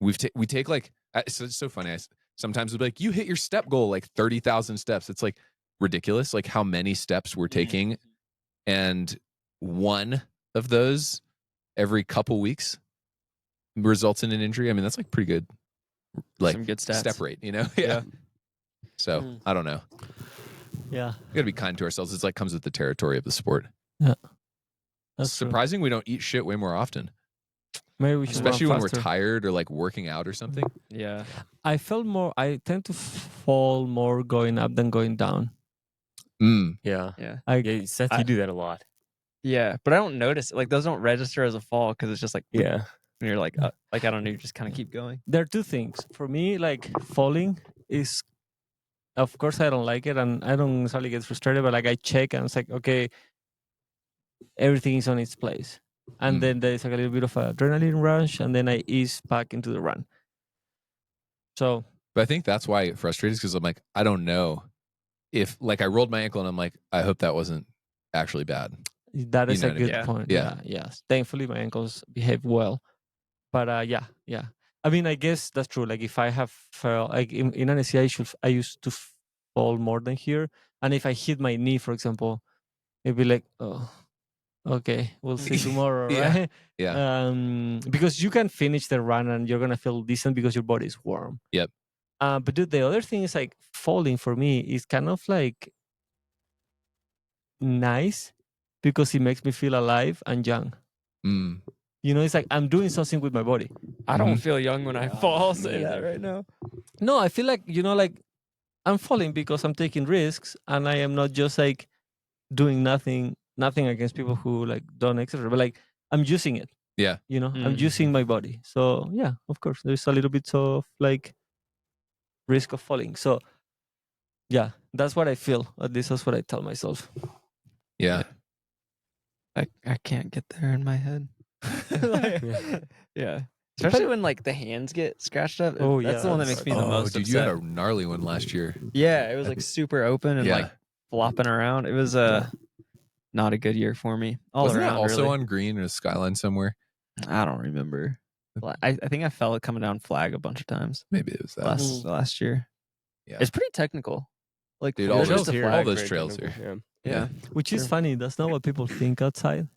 We take like, it's so funny. Sometimes we'll be like, you hit your step goal, like 30,000 steps. It's like ridiculous. Like how many steps we're taking. And one of those every couple weeks results in an injury. I mean, that's like pretty good, like Some good stats. step rate, you know? Yeah. So I don't know. Yeah, We got to be kind to ourselves. It's like comes with the territory of the sport. that's It's surprising we don't eat shit way more often, Maybe we should especially run when we're faster. tired or like working out or something. Yeah. I tend to fall more going up than going down. Yeah. Yeah. Yeah, Seth, you do that a lot. Yeah, but I don't notice it. Like those don't register as a fall because it's just like Yeah. and you're like I don't know, you just kind of keep going. There are two things for me. Like falling is, of course, I don't like it, and I don't necessarily get frustrated. But like I check and it's like, okay, everything is on its place, and then there's like a little bit of adrenaline rush, and then I ease back into the run. So, But I think that's why I get frustrated because I'm like, I don't know if like I rolled my ankle and I'm like, I hope that wasn't actually bad. that is know a what I good mean? point. Yeah. Yes. Thankfully, my ankles behave well. But yeah. I mean, I guess that's true. Like if I have fell, like in Annecy, I used to fall more than here, and if I hit my knee, for example, it'd be like, oh, okay, we'll see tomorrow, Yeah. right? Yeah. Because you can finish the run and you're gonna feel decent because your body is warm. Yep. But dude, the other thing is like falling for me is kind of like nice because it makes me feel alive and young. Mm. You know, it's like I'm doing something with my body. I don't feel young when I fall. I'll say that right now. No, I feel like, you know, like I'm falling because I'm taking risks and I am not just like doing nothing against people who like don't exercise, but like I'm using it. Yeah. You know, I'm using my body. So yeah, of course, there's a little bit of like risk of falling. So yeah, that's what I feel. At least that's what I tell myself. Yeah. I can't get there in my head. Yeah. Yeah. Especially when like the hands get scratched up. Oh, That's yeah, the one that that's makes me the most dude, upset. you had a gnarly one last year. Yeah, it was like super open and Yeah. like flopping around. It was not a good year for me. All Wasn't around, that also really. on green or Skyline somewhere? I don't remember. I think I fell coming down flag a bunch of times Maybe it was that. last year. Yeah. It's pretty technical. Like Dude, for all just those a here- all flag. those Very trails technical, here. Yeah. Which is True. funny. That's not what people think outside.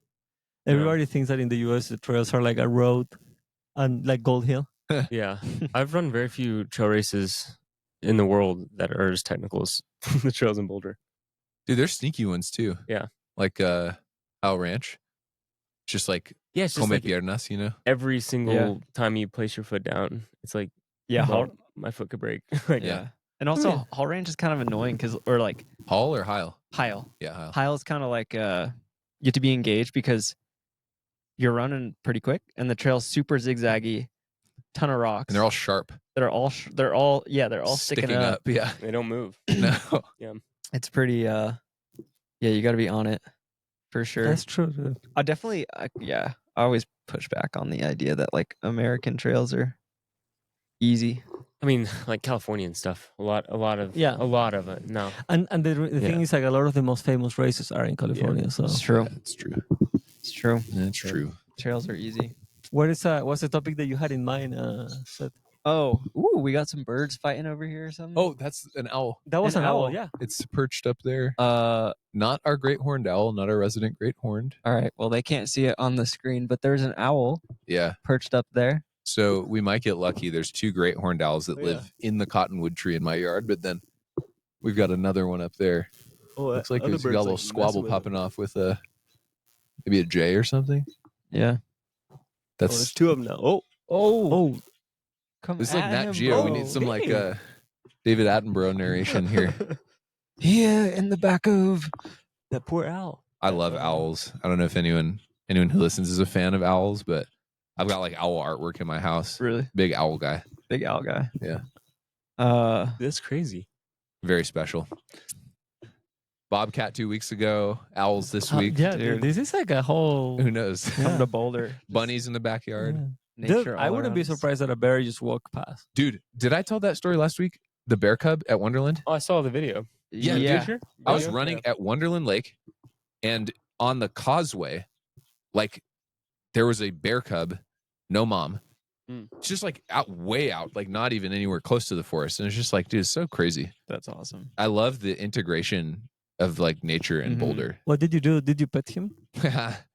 Everybody thinks that in the US the trails are like a road and like Gold Hill. Yeah. I've run very few trail races in the world that are as technical as the trails in Boulder. Dude, there's sneaky ones too. Yeah. Like Owl Ranch. Just like Yeah, it's just come like piernas, you know? every single time you place your foot down, it's like Yeah, well, Hall, my foot could break. Like, yeah. And also, yeah. Hall Range is kind of annoying or like Hall or Heil? Heil. Yeah, Heil. Heil's kind of like you have to be engaged because you're running pretty quick and the trail's super zigzaggy, ton of rocks. And they're all sharp. they're all sticking up. Yeah. they don't move. No. It's pretty yeah, you got to be on it for sure. That's true. Dude. I definitely I always push back on the idea that like American trails are easy. I mean, like Californian stuff. A lot of it. No. And the thing is, like, a lot of the most famous races are in California. So It's true. Yeah, it's true. It's true. That's true. Trails are easy. what's the topic that you had in mind, Seth? Oh, ooh, we got some birds fighting over here or something. Oh, that's an owl. That was An an owl. owl. Yeah. It's perched up there. Not Our great horned owl, not our resident great horned. all right. Well, they can't see it on the screen, but there's an owl Yeah. perched up there. So we might get lucky. There's 2 great horned owls that Oh, yeah. live in the cottonwood tree in my yard, but then we've got another one up there. Oh, Looks like there's got a little squabble popping off with maybe a jay or something. Yeah. That's there's 2 of them now. Oh, come this is like at Nat him, Geo. We bro. need some like Dang. David Attenborough narration here. Here in the back of. That poor owl. I love owls. I don't know if anyone who listens is a fan of owls, but I've got like owl artwork in my house. Really Big owl guy. big owl guy. Yeah. That's crazy. Very special. Bobcat 2 weeks ago. Owls this week. Yeah, dude. dude. This is like a whole. Who knows? Come to Boulder. Bunnies in the backyard. Yeah. Nature Dude, I all wouldn't be around us. surprised that a bear just walked past. Dude, did I tell that story last week? The bear cub at Wonderland? Oh, I saw the video. Yeah, yeah. Sure? I was Video? running at Wonderland Lake, and on the causeway, like there was a bear cub, no mom. Mm. It's just like way out, like not even anywhere close to the forest. And it's just like, dude, it's so crazy. That's awesome. I love the integration of like nature and Mhm. Boulder. What did you do? Did you pet him?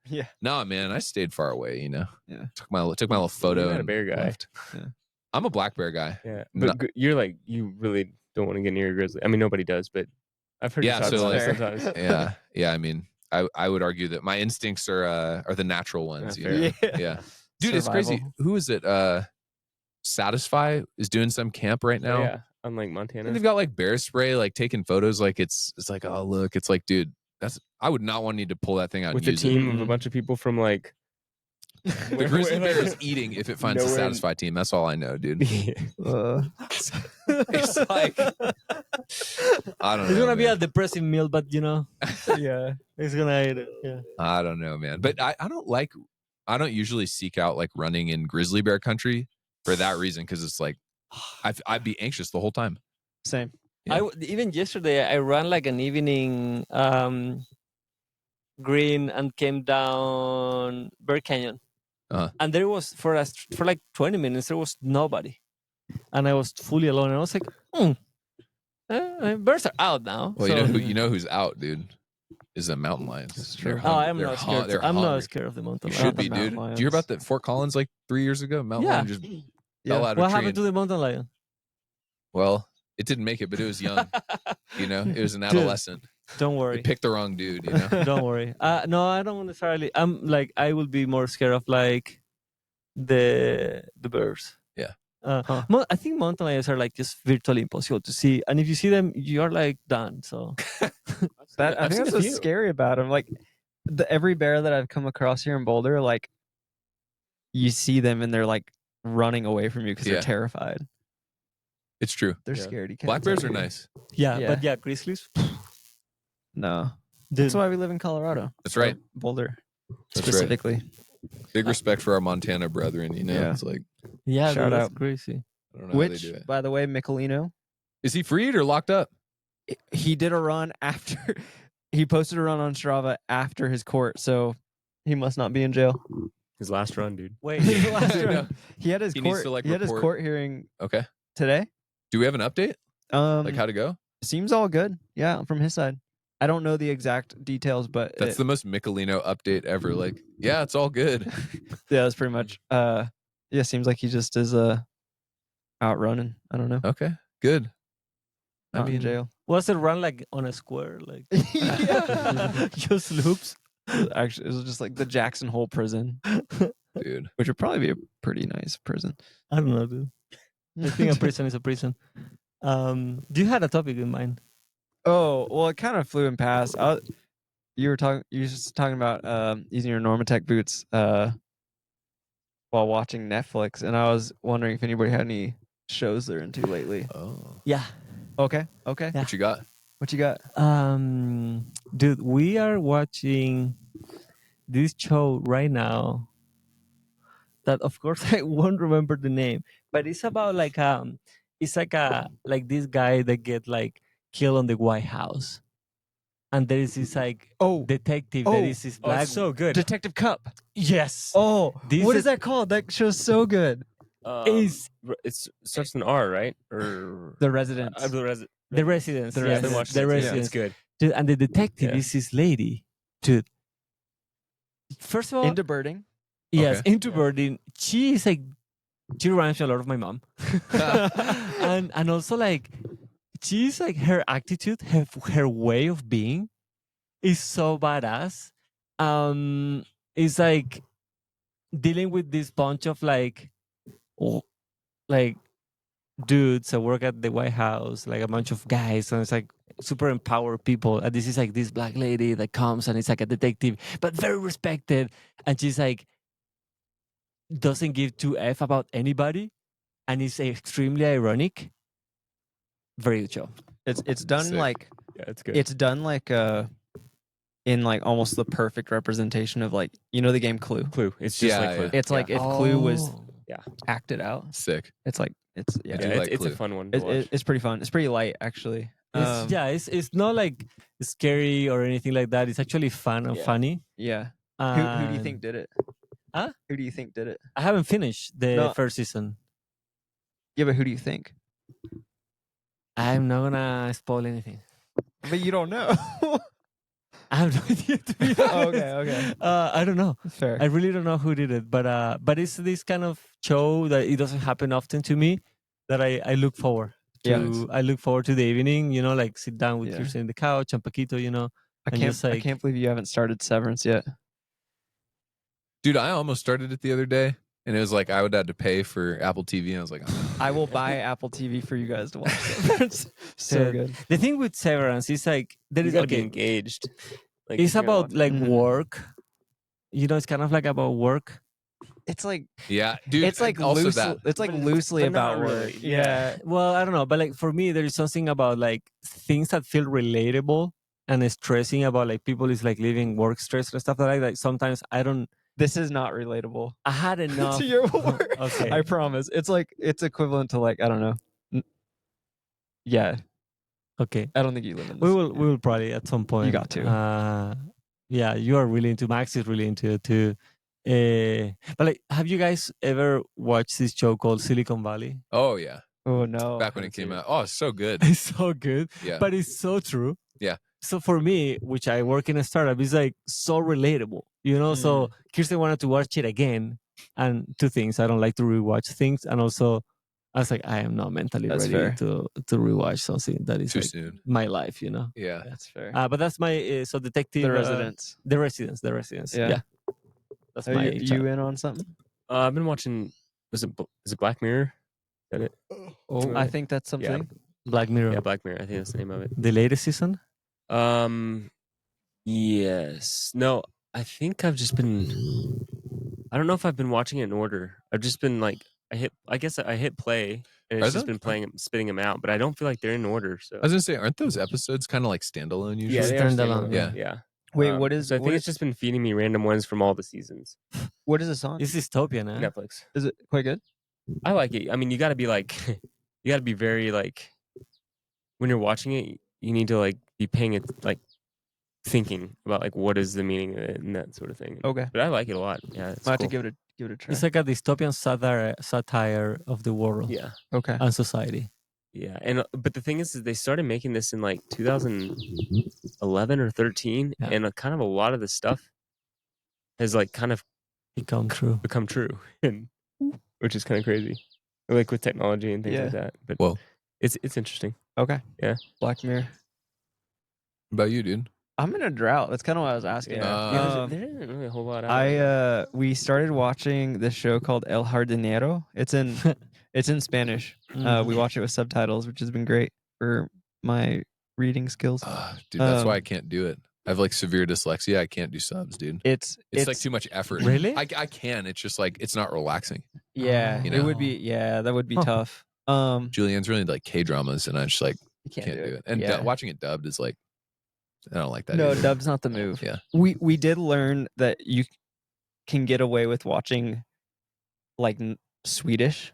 Yeah. No, man, I stayed far away, you know. Yeah. Took my little photo. You're not a and bear guy. left. Yeah. I'm a black bear guy. Yeah, No. but you're like, you really don't want to get near a grizzly. I mean, nobody does, but I've heard Yeah, you talk so, about it like, sometimes. Yeah. Yeah. I mean, I would argue that my instincts are the natural ones. Yeah, You know? fair. Yeah. Dude, it's crazy. Survival. Who is it? Satisfy is doing some camp right now. Yeah, unlike Montana. And they've got like bear spray, like taking photos. Like it's like, oh look, it's like, dude, I would not want to need to pull that thing out with and a use team of a Mhm. bunch of people from like it. The grizzly bear is eating if it finds a Nowhere in- Satisfy team. That's all I know, dude. It's like I don't know. It's gonna be man. a depressing meal, but yeah, it's gonna eat it. Yeah. I don't know, man. But I don't usually seek out like running in grizzly bear country for that reason, because it's like I'd be anxious the whole time. Same. Yeah. Even yesterday, I ran like an evening green and came down Bear Canyon, and there was for like 20 minutes there was nobody, and I was fully alone. And I was like, bears are out now. Well, so- you know who's out, dude, is the mountain lions. That's true. They're Oh, hung- I'm they're not hung- scared. they're I'm not hungry. scared of the mountain You lion. should be, mountain dude. lions. Did you hear about that Fort Collins like 3 years ago? Mountain Yeah. lion just fell out of What a tree. happened to the mountain lion? Well, it didn't make it, but it was young. You know, it was an Dude, adolescent. Don't They worry. picked the wrong dude. You know. Don't worry. No, I don't necessarily. I'm like, I will be more scared of like the birds. Yeah. I think mountain lions are like just virtually impossible to see, and if you see them, you're like done. So I I've think seen that's a what's few. scary about him. Like every bear that I've come across here in Boulder, like you see them and they're like running away from you because Yeah. they're terrified. It's true. They're Yeah. scaredy cats. Black bears out are here. nice. yeah, Yeah. but yeah, grizzlies. No, Dude, that's why we live in Colorado. That's right. Boulder That's right. specifically. Big respect for our Montana brethren. You know, Yeah. it's like yeah, Shout dude, that's out. crazy. I don't know how Which, they do it. by the way, Michelino, Is he freed or locked up? he did a run after he posted a run on Strava after his court, so he must not be in jail. His last run, dude. Wait, His last I know. run. He had his He needs court. to, like, he had his report- court hearing Okay. today. Do we have an update? Like how to go? Seems all good. Yeah, from his side. I don't know the exact details, but That's the most Michelino update ever. Like, yeah, it's all good. yeah, that's pretty much. Yeah, seems like he just is out running. I don't know. Okay, good. I Not in mean, jail. was it run like on a square, like Yeah. just loops? Actually, it was just like the Jackson Hole prison, dude. which would probably be a pretty nice prison. I don't know, dude. I think a prison is a prison. Do you had a topic in mind? Oh, well, it kind of flew in past. You were just talking about using your Normatech boots while watching Netflix, and I was wondering if anybody had any shows they're into lately. Oh, Yeah. Okay. Yeah. what you got? What you got? Dude, we are watching this show right now that of course I won't remember the name, but it's about like it's like this guy that get like killed on the White House. And there is this like detective that is this black it's so good. Detective Cup. Yes. Oh, This what is- is that called? That show's so good. It starts with an R, right? Or The Residents. The Residents. The Residents. The yes, I've been watching the it too. Residents. It's good. Dude, and the detective Yeah. is this lady. Dude. First of all, Into birding. yes, Okay. into birding. She is like she reminds me a lot of my mom. and also like she's like her attitude, her way of being is so badass. It's like dealing with this bunch of like dudes that work at the White House, like a bunch of guys, and it's like super empowered people. And this is like this black lady that comes and it's like a detective, but very respected. And she's like doesn't give two F about anybody, and it's extremely ironic. Very good show. It's done Sick. like Yeah, it's good. it's done like in like almost the perfect representation of like the game Clue. Clue. It's just Yeah, like Clue. yeah. It's like if Clue was Oh. acted out. Sick. It's like it's I do Yeah, like it's a Clue. fun one to watch. it's pretty fun. It's pretty light actually. It's not like scary or anything like that. It's actually fun and Yeah. funny. Yeah. Who do you think And did it? Huh? Who do you think did it? I haven't finished the No. first season. Yeah, but who do you think? I'm not gonna spoil anything. But you don't know. I have no idea to be honest. Okay. I don't know. Fair. I really don't know who did it, but it's this kind of show that it doesn't happen often to me that I look forward to. Yeah. I look forward to the evening, like sit down with Yeah. Kirsten in the couch and Paquito, I and just I like- can't believe you haven't started Severance yet. Dude, I almost started it the other day, and it was like I would have to pay for Apple TV, and I was like, oh. I will buy Apple TV for you guys to watch Severance. So Yeah. good. The thing with Severance is like there You is gotta be okay, engaged. Like, it's if you're gonna about watch like Mhm. work. It's kind of like about work. It's like Yeah, dude. it's like also loose, that. it's like But- loosely but not about work. really. Yeah. Well, I don't know, but like for me, there is something about like things that feel relatable and stressing about like people is like living work stress and stuff like that. Sometimes I don't. This is not relatable I had enough. to your work. Okay. I promise. It's like it's equivalent to like I don't know. Yeah, Okay. I don't think you live in this. We will probably at some point. got to. Yeah, you are really into. Max is really into it too. But like, have you guys ever watched this show called Silicon Valley? Oh yeah, Oh no. back when it came out. Oh, it's so good. It's so good, Yeah. but it's so true. Yeah. So for me, which I work in a startup, it's like so relatable, So Kirsten wanted to watch it again, and two things: I don't like to rewatch things, and also I was like, I am not mentally That's ready fair. to rewatch something that is Too like soon. my life, Yeah. That's fair. But that's my so detective. The Residents. The Residents. Yeah. Yeah. That's Are my. you in on something? I've been watching. Is it Black Mirror? Is that it? Oh, I think that's something. Black Mirror. Yeah, Black Mirror. I think that's the name of it. The latest season. Yes. No, I think I've just been. I don't know if I've been watching it in order. I've just been like, I guess I hit play and it's Are just those- been spitting them out, but I don't feel like they're in order. So I was gonna say, aren't those episodes kind of like standalone usually? yeah, they are standalone, standalone. yeah. Yeah. Wait, what is? So I think it's just been feeding me random ones from all the seasons. What is this on? It's dystopian, huh? Netflix. Is it quite good? I like it. I mean, you got to be like, you got to be very like, when you're watching it, you need to like be paying it, like thinking about like what is the meaning of it and that sort of thing. Okay. But I like it a lot. Yeah, it's Might have to cool. give it a try. It's like a dystopian satire of the world Yeah, Okay. and society. yeah. And but the thing is they started making this in like 2011 or 13, Yeah. and kind of a lot of the stuff has like kind of Become true. become true, and which is kind of crazy, like with technology and things Yeah. like that. But Well, it's interesting. Okay. Yeah. Black Mirror. what about you, dude? I'm in a drought. That's kind of what I was asking. There isn't really a whole lot out there. we started watching this show called El Jardinero. It's in It's in Spanish. We watch it with subtitles, which has been great for my reading skills. Dude, that's why I can't do it. I have like severe dyslexia. I can't do subs, dude. It's like too much effort. Really? I can. It's just like it's not relaxing. Yeah, You it would know? be. Yeah, that would be Huh. tough. Julianne's really into, like K-dramas, and I just like You can't do it. And Yeah. watching it dubbed is like I don't like that. No, either. dub's not the move. Yeah. We did learn that you can get away with watching like Swedish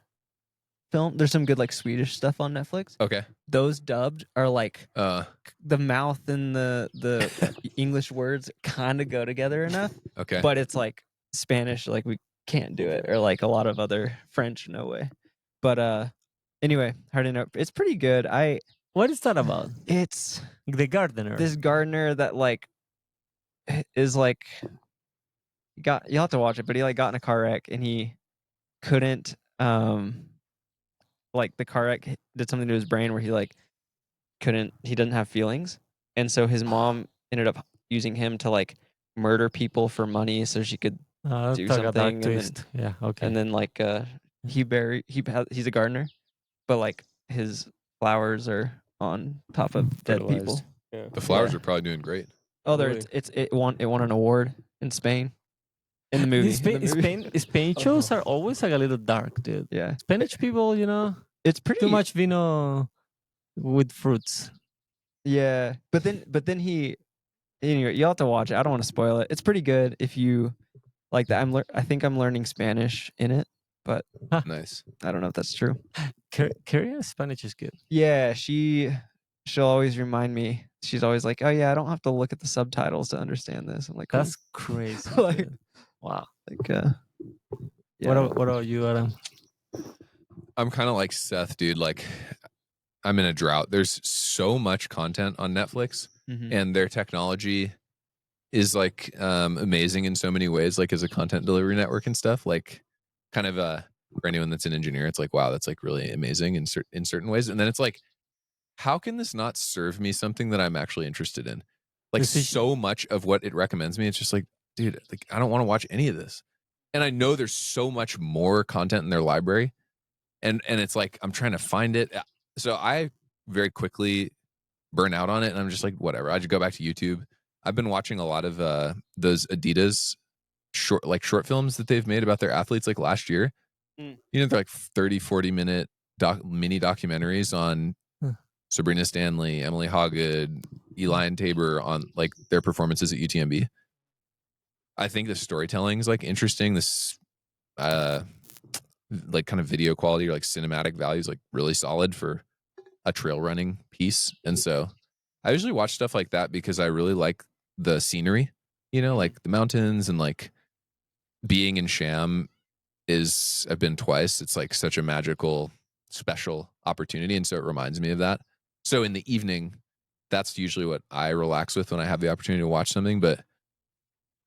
film. There's some good like Swedish stuff on Netflix. Okay. Those dubbed are like the mouth and the English words kind of go together enough, Okay. but it's like Spanish, like we can't do it, or like a lot of other French, no way. But anyway, hard enough. It's pretty good. What is that about? It's The gardener. this gardener that like is like you'll have to watch it, but he like got in a car wreck and he couldn't like the car wreck did something to his brain where he didn't have feelings, and so his mom ended up using him to like murder people for money so she could do Talk about something, and then- twist. Yeah. Okay. and then like he's a gardener, but like his flowers are on top of dead people. Fertilized. Yeah. The flowers Yeah. are probably doing great. Oh, there Really? it won an award in Spain in the movie. Spain, in the movie. Spain shows are always like a little dark, dude. Yeah, Spanish people, it's pretty too much vino with fruits. Yeah, but then he anyway, you'll have to watch it. I don't want to spoil it. It's pretty good if you like that. I think I'm learning Spanish in it, but Nice. I don't know if that's true. Korean Spanish is good. Yeah, she'll always remind me. She's always like, "Oh yeah, I don't have to look at the subtitles to understand this." I'm like, "Cool." That's crazy. Like- dude. Wow. like What about you, Adam? I'm kind of like Seth, dude. Like I'm in a drought. There's so much content on Netflix, Mhm. and their technology is like amazing in so many ways, like as a content delivery network and stuff. Like kind of for anyone that's an engineer, it's like, wow, that's like really amazing in certain ways. And then it's like, how can this not serve me something that I'm actually interested in? Like Decision. so much of what it recommends me, it's just like, dude, like I don't want to watch any of this. And I know there's so much more content in their library, and it's like I'm trying to find it. So I very quickly burn out on it, and I'm just like, whatever. I just go back to YouTube. I've been watching a lot of those Adidas short films that they've made about their athletes like last year. Mm. You know, they're like 30-40 minute mini documentaries on Sabrina Stanley, Emily Hoggood, Eli and Tabor on like their performances at UTMB. I think the storytelling is like interesting. This like kind of video quality or like cinematic value is like really solid for a trail running piece. And so I usually watch stuff like that because I really like the scenery, like the mountains, and like being in Sham I've been twice. It's like such a magical, special opportunity. And so it reminds me of that. So in the evening, that's usually what I relax with when I have the opportunity to watch something. But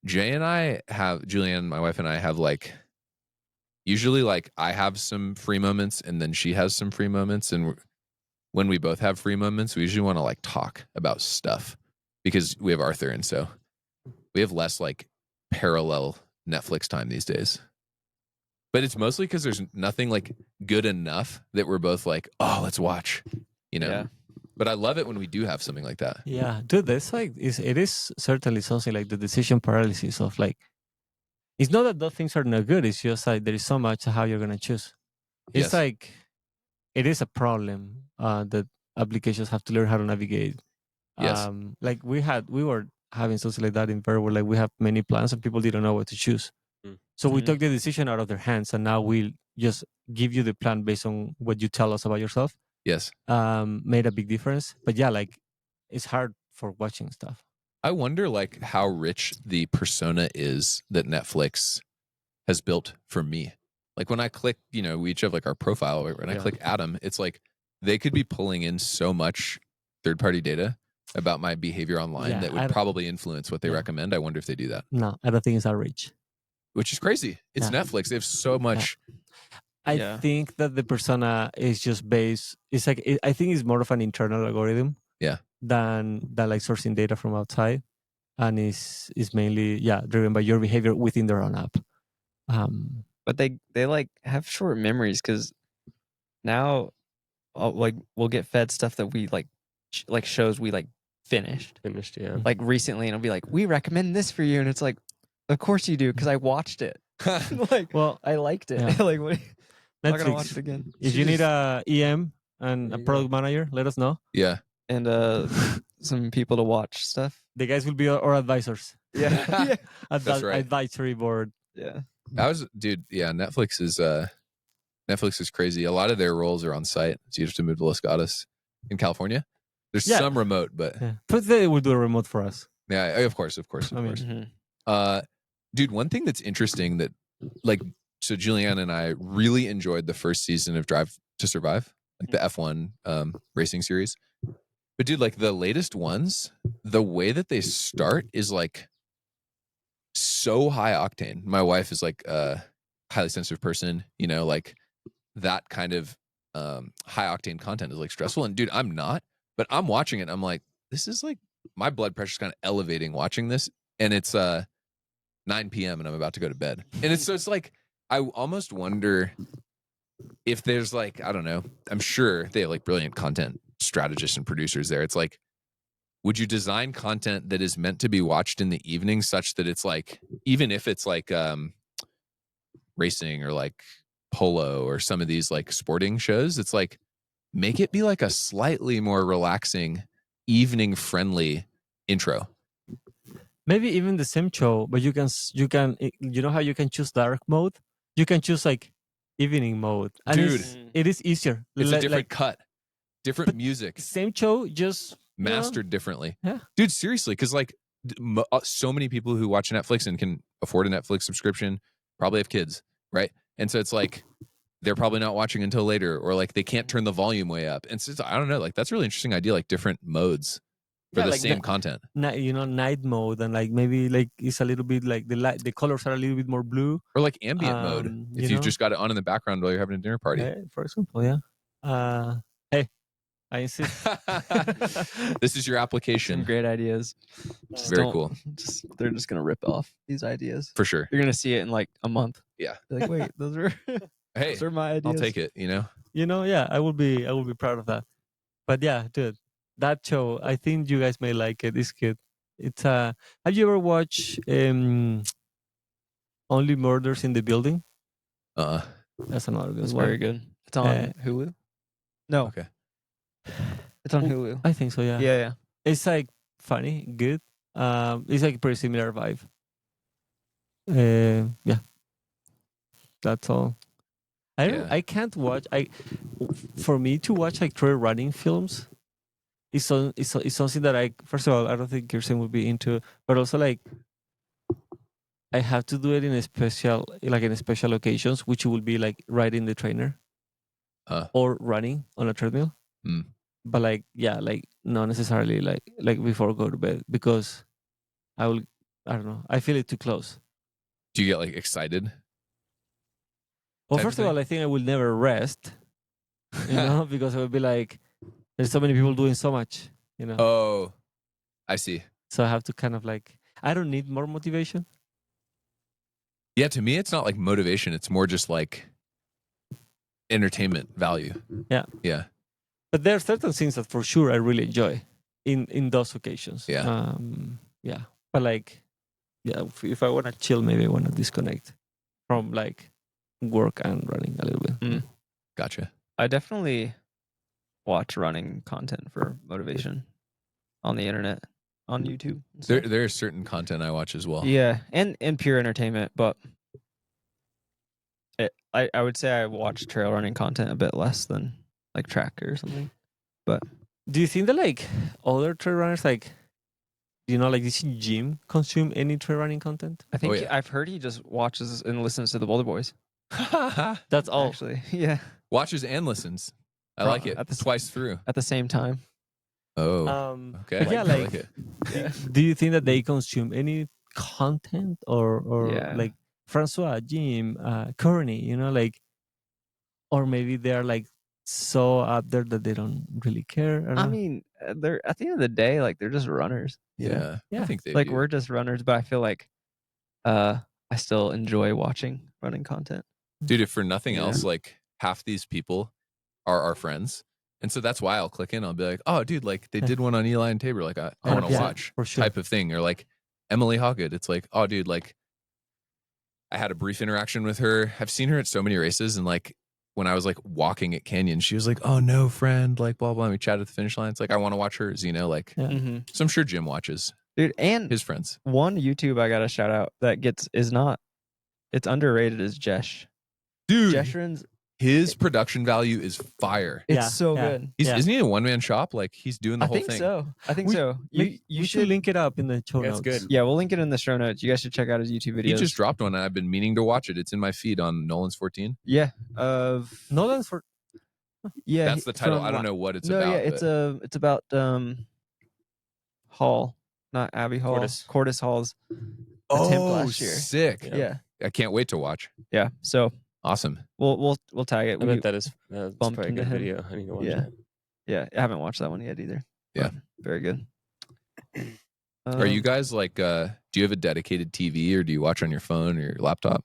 Julianne, my wife, and I have like, usually like I have some free moments and then she has some free moments. And when we both have free moments, we usually want to like talk about stuff because we have Arthur. And so we have less like parallel Netflix time these days. But it's mostly because there's nothing like good enough that we're both like, oh, let's watch, Yeah. But I love it when we do have something like that. Yeah, dude, that's like it is certainly something like the decision paralysis of like. It's not that those things are no good. It's just like there is so much how you're gonna choose. It's Yes. like it is a problem that applications have to learn how to navigate. Yes. Like we were having something like that in Peru, where like we have many plans and people didn't know what to choose. So we Mhm. took the decision out of their hands, and now we'll just give you the plan based on what you tell us about yourself. Yes. Made a big difference. But yeah, like it's hard for watching stuff. I wonder like how rich the persona is that Netflix has built for me. Like when I click, we each have like our profile. When I Yeah. click Adam, it's like they could be pulling in so much third-party data about my behavior online Yeah, that would probably influence what they recommend. I wonder if they do that, No, I don't think it's that rich. which is crazy. It's Yeah. Netflix. They have so much. I Yeah. think that the persona is just based. It's like I think it's more of an internal algorithm. Yeah. Than like sourcing data from outside, and is mainly driven by your behavior within their own app. But they like have short memories because now, like we'll get fed stuff that we like shows we like finished Finished, yeah. like recently, and it'll be like, we recommend this for you, and it's like, of course you do, because I watched it. Like, Well, I liked it. yeah. Like, what? I'm not gonna watch it Netflix. again. If you need a EM and There a you product manager, let us know. Yeah. And some people to watch stuff. The guys will be our advisors. Yeah, yeah, That's right. Advisory board. yeah. Yeah, Netflix is crazy. A lot of their roles are on site. So you have to move to Los Gatos in California. There's Yeah. some remote, but Yeah. But they will do a remote for us. yeah, of course. I mean, Mhm. Dude, one thing that's interesting that like, so Julianne and I really enjoyed the first season of Drive to Survive, like the F1 racing series. But dude, like the latest ones, the way that they start is like so high octane. My wife is like a highly sensitive person, you know, like that kind of high octane content is like stressful. And dude, I'm not, but I'm watching it and I'm like, this is like, my blood pressure's kind of elevating watching this. And it's 9 p.m. and I'm about to go to bed. And it's like, I almost wonder if there's like, I don't know, I'm sure they have like brilliant content strategists and producers there. It's like, would you design content that is meant to be watched in the evening such that it's like, even if it's like racing or like polo or some of these like sporting shows, it's like, make it be like a slightly more relaxing, evening friendly intro. maybe even the same show, but you know how you can choose dark mode? You can choose like evening mode. And Dude. it is easier. It's a different Like, cut, different music, same show, just mastered differently. Yeah. Dude, seriously, because like so many people who watch Netflix and can afford a Netflix subscription probably have kids, right? And so it's like they're probably not watching until later, or like they can't turn the volume way up. And so I don't know, like that's a really interesting idea, like different modes for the like same content. night mode, and like maybe like it's a little bit like the colors are a little bit more blue. Or like ambient mode, if you've just got it on in the background while you're having a dinner party. For example, yeah. Hey, I insist. This is your Some application. great ideas. Very cool. They're just gonna rip off these ideas. For sure. You're gonna see it in like a month. Yeah. Be like, wait, those are Hey, those are my ideas. I'll take it, you know? Yeah, I will be proud of that. But yeah, dude, that show, I think you guys may like it. It's good. It's have you ever watched Only Murders in the Building? That's another good It's one. very good. It's on Hulu. No, Okay. it's on Hulu. I think so, yeah. Yeah. It's like funny, good. It's like a pretty similar vibe. Yeah. That's all. I can't watch. For me to watch like trail running films, it's something that first of all, I don't think Kirsten would be into, but also like I have to do it in special occasions, which will be like riding the trainer or running on a treadmill. But like, yeah, like not necessarily like before go to bed, because I don't know, I feel it too close. Do you get like excited? Well, first of all, I think I will never rest, because I will be like, there's so many people doing so much, Oh, I see. So I have to kind of like, I don't need more motivation. Yeah, to me, it's not like motivation. It's more just like entertainment value. Yeah. But there are certain things that for sure I really enjoy in those occasions. Yeah. Yeah. But like, yeah, if I want to chill, maybe I want to disconnect from like work and running a little bit. Gotcha. I definitely watch running content for motivation on the internet, on YouTube. There is certain content I watch as well. Yeah, and pure entertainment, but I would say I watch trail running content a bit less than like track or something. But do you think that like other trail runners, like, like this gym, consume any trail running content? I think I've heard he just watches and listens to the Boulder Boys. That's all. Actually, yeah. Watches and listens. I like it. Twice through. At the same time. Oh. Okay. But yeah, I like it. Do you think that they consume any content or like Francois, Jim, Courtney, like, or maybe they're like so up there that they don't really care? I mean, they're at the end of the day, like they're just runners. Yeah. I think they like do. we're just runners, but I feel like I still enjoy watching running content. Dude, if for nothing else, like half these people are our friends. And so that's why I'll click in. I'll be like, oh, dude, like they did one on Eli and Tabor. Like I want to 100%, watch for sure. type of thing. Or like Emily Hawgood. It's like, oh, dude, like I had a brief interaction with her. I've seen her at so many races. And like when I was like walking at Canyon, she was like, oh, no, friend, like blah, blah. And we chatted at the finish line. It's like, I want to watch hers, you know, like, Yeah. Mm-hmm. so I'm sure Jim watches Dude, and his friends. one YouTube I got to shout out that it's underrated is Jesh. Dude, Jeshrins, his production value is fire. it's Yeah, so yeah. good. Isn't he a one-man shop? Like he's doing the I whole think thing. so. I think We- so. You You should should link it up in the show That's notes. good. Yeah, we'll link it in the show notes. You guys should check out his YouTube videos. He just dropped one and I've been meaning to watch it. It's in my feed on Nolan's 14. Yeah. Nolan's for Yeah. That's the title. from I don't know what it's no, about. yeah, it's about Hall, not Abbey Hall. Cordis. Hall's attempt oh, last year. sick. Yeah. I can't wait to watch. Yeah. So Awesome. we'll tag it. I bet that's bumped probably a into good him. video. I need to watch Yeah. that. Yeah, I haven't watched that one yet either. Yeah. but very good. Are you guys like, do you have a dedicated TV or do you watch on your phone or your laptop?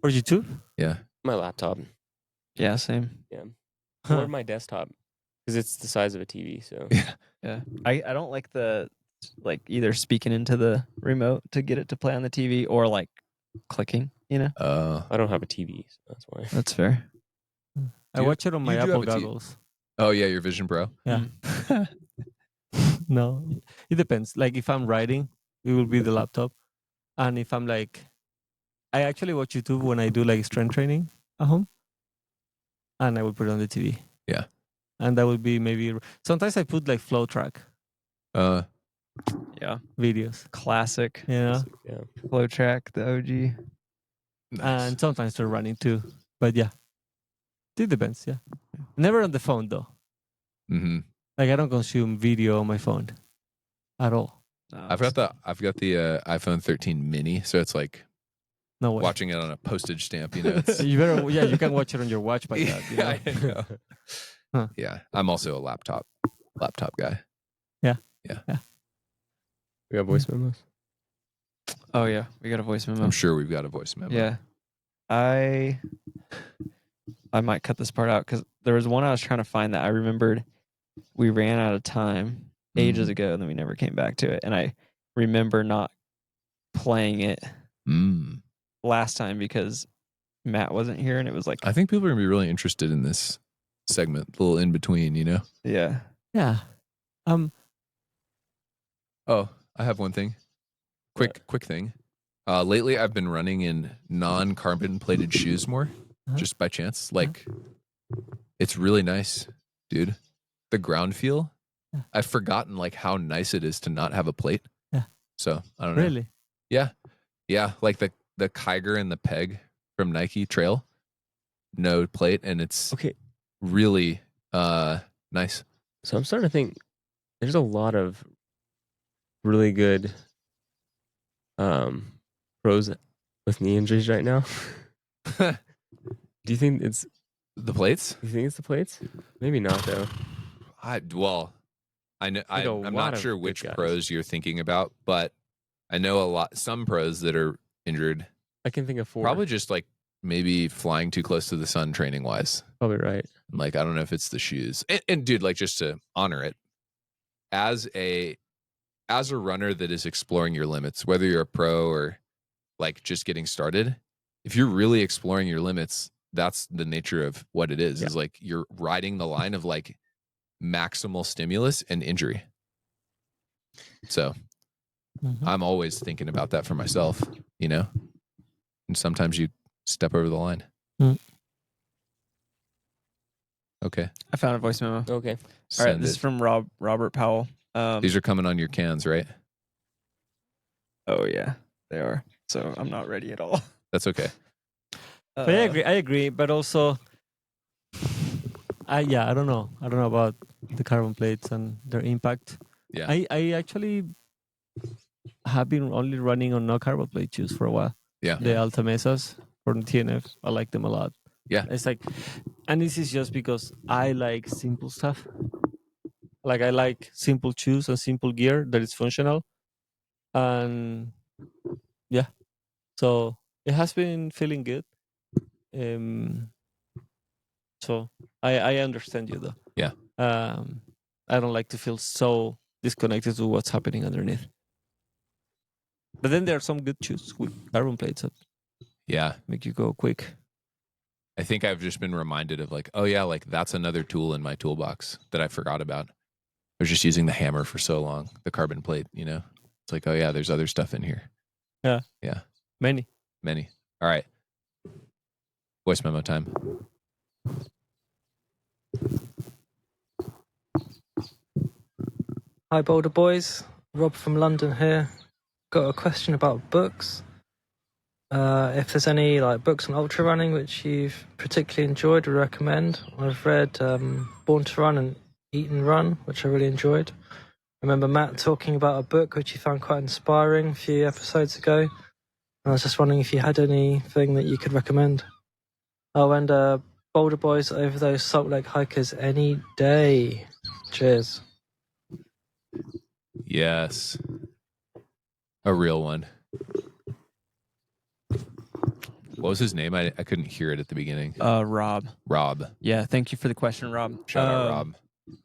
for YouTube. Yeah. My laptop Yeah, same. or my desktop because it's the size of a TV. So Yeah. I don't like the either speaking into the remote to get it to play on the TV or like clicking, you know? I don't have a TV, so that's why. That's fair. I you- watch it on my you do Apple have a goggles. Oh yeah, your Vision Pro. Yeah. No, it depends. Like if I'm riding, it will be the laptop, and if I'm like, I actually watch YouTube when I do like strength training at home, and I will put it on the TV. Yeah. And that would be maybe sometimes I put like flow track Uh, Yeah. videos. Classic. Yeah. Yeah. Flow track, the OG. nice. And sometimes they're running too. But yeah, it depends. Yeah, never on the phone though. Mm-hmm. Like I don't consume video on my phone at all. I've got the iPhone 13 mini, so it's like No way. watching it on a postage stamp. You know, it's, You better. Yeah, you can watch it on your watch by that. You know? yeah, I know. Huh. Yeah, I'm also a laptop guy. We got voice memos. Oh yeah, we got a voice memo. I'm sure we've got a voice memo. Yeah. I might cut this part out because there was one I was trying to find that I remembered we ran out of time ages ago and then we never came back to it. And I remember not playing it last time because Matt wasn't here and it was like, I think people are gonna be really interested in this segment, a little in between. You know. Yeah. Oh, I have one thing. Quick thing. Lately, I've been running in non-carbon plated shoes more, just by chance. Like, it's really nice, dude. The ground feel. Yeah. I've forgotten like how nice it is to not have a plate. Yeah. So I don't know. Really? Yeah. Like the Kiger and the Peg from Nike Trail, no plate, and it's Okay. really nice. So I'm starting to think there's a lot of really good pros with knee injuries right now. Do you think it's The plates? the plates? Maybe not though. I know. Like a I'm lot not of sure good which guys. pros you're thinking about, but I know some pros that are injured. I can think of 4. Probably just like maybe flying too close to the sun training wise. Probably right. Like I don't know if it's the shoes. And dude, like just to honor it, as a runner that is exploring your limits, whether you're a pro or like just getting started, if you're really exploring your limits, that's the nature of what it is. Yeah. Is like you're riding the line of like maximal stimulus and injury. So I'm always thinking about that for myself, you know? And sometimes you step over the line. Mm. Okay. I found a voice memo. Okay. All right, Send this is it. from Robert Powell. These are coming on your cans, right? Oh yeah, they are. So I'm not ready at all. That's okay. But I agree. But also, I don't know. I don't know about the carbon plates and their impact. Yeah. I actually have been only running on no carbon plate shoes for a while. Yeah. The Alta Mesas from TNF. I like them a lot. Yeah. It's like, and this is just because I like simple stuff. Like I like simple shoes and simple gear that is functional. And yeah. So it has been feeling good. So I understand you though. Yeah. I don't like to feel so disconnected to what's happening underneath. But then there are some good shoes with carbon plates that Yeah. make you go quick. I think I've just been reminded of like, oh yeah, like that's another tool in my toolbox that I forgot about. I was just using the hammer for so long, the carbon plate, you know? It's like, oh yeah, there's other stuff in here. Yeah. Yeah. Many. All right. Voice memo time. Hi, Boulder boys. Rob from London here. Got a question about books. If there's any like books on ultra running which you've particularly enjoyed or recommend. I've read Born to Run and Eat and Run, which I really enjoyed. I remember Matt talking about a book which he found quite inspiring a few episodes ago. And I was just wondering if you had anything that you could recommend. Oh, and Boulder boys over those Salt Lake hikers any day. Cheers. Yes. A real one. What was his name? I couldn't hear it at the beginning. Rob. Rob. Yeah, thank you for the question, Rob. Shout out Rob.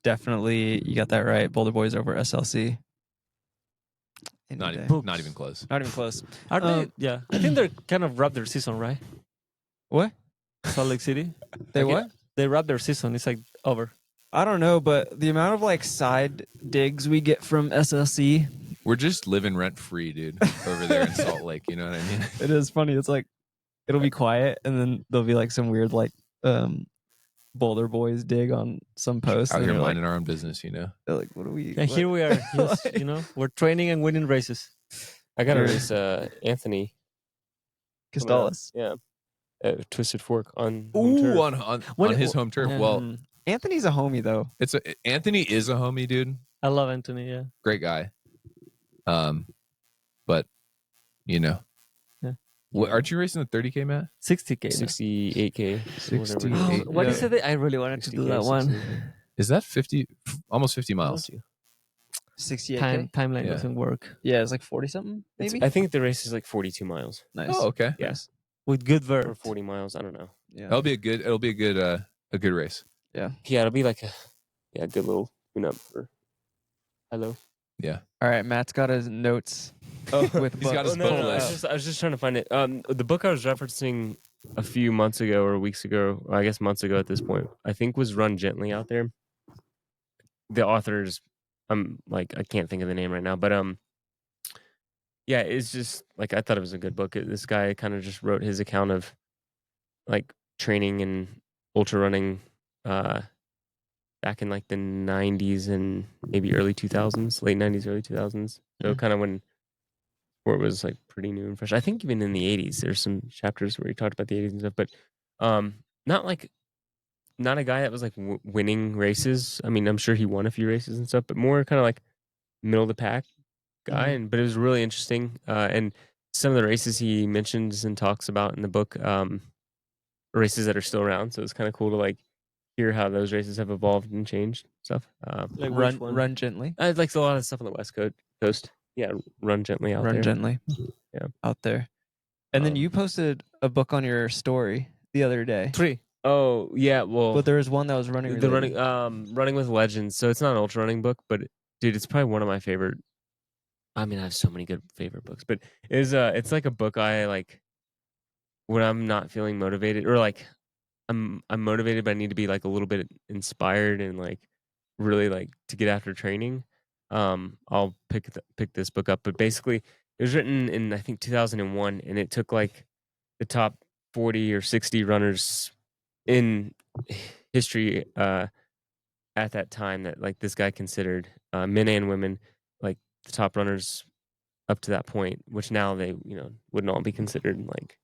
Definitely, you got that right. Boulder Boys over SLC. Any Not day. even close. Not even close. Are they? Yeah. I think they're kind of wrapped their season, right? What? Salt Lake City. They Like, what? They wrapped their season. It's like over. I don't know, but the amount of like side digs we get from SLC, We're just living rent free, dude, over there in Salt Lake. You know what I mean? it is funny. It's like it'll be quiet, and then there'll be like some weird like Boulder Boys dig on some post. Out and here they're minding our own business, you know? like, what do we? And what- here we are. Yes, Like- you know, we're training and winning races. I got to Sure. race Anthony. Castalis. Yeah. Twisted Fork on home Ooh, turf. on When- his home turf. yeah. Well, Anthony's a homie though. Anthony is a homie, dude. I love Anthony. Yeah. Great guy. But you know, Yeah. Aren't you racing the 30K, Matt? 60K. 68K. whatever it Oh, is. What Yeah. is it? I really wanted to do 60K, that one. 60. Is that 50? Almost 50 miles. 68K. Timeline Yeah. doesn't work Yeah, it's like 40 something, It's- maybe. I think the race is like 42 miles Nice. Oh, okay. Yeah. Nice. with good or verb. 40 miles. I don't know. Yeah. It'll be a good race. Yeah, it'll be like a good little tune-up for. Hello. All right, Matt's got his notes. With He's got books. his book I list. was just trying to find it. The book I was referencing a few months ago or weeks ago, or I guess months ago at this point, I think was Run Gently out there. The author's, I can't think of the name right now, but yeah, it's just like I thought it was a good book. This guy kind of just wrote his account of like training and ultra running back in like the 90s and maybe early 2000s, late 90s, early 2000s. So kind of when sport was like pretty new and fresh. I think even in the 80s, there's some chapters where he talked about the 80s and stuff, but not a guy that was like winning races. I mean, I'm sure he won a few races and stuff, but more kind of like middle of the pack guy. And but it was really interesting. And some of the races he mentions and talks about in the book, races that are still around. So it's kind of cool to like hear how those races have evolved and changed stuff. Like which one? Run gently. I like a lot of stuff on the West Coast. Yeah, Run Gently out Run there. gently. Yeah. Out there. And then you posted a book on your story the other day. 3. Oh yeah, well, But there was one that was running. the related. running with legends. So it's not an ultra running book, but dude, it's probably one of my favorite. I mean, I have so many good favorite books, but it's like a book I like when I'm not feeling motivated or like I'm motivated, but I need to be like a little bit inspired and like really like to get after training. I'll pick this book up, but basically it was written in I think 2001, and it took like the top 40 or 60 runners in history at that time that like this guy considered men and women like the top runners up to that point, which now they wouldn't all be considered like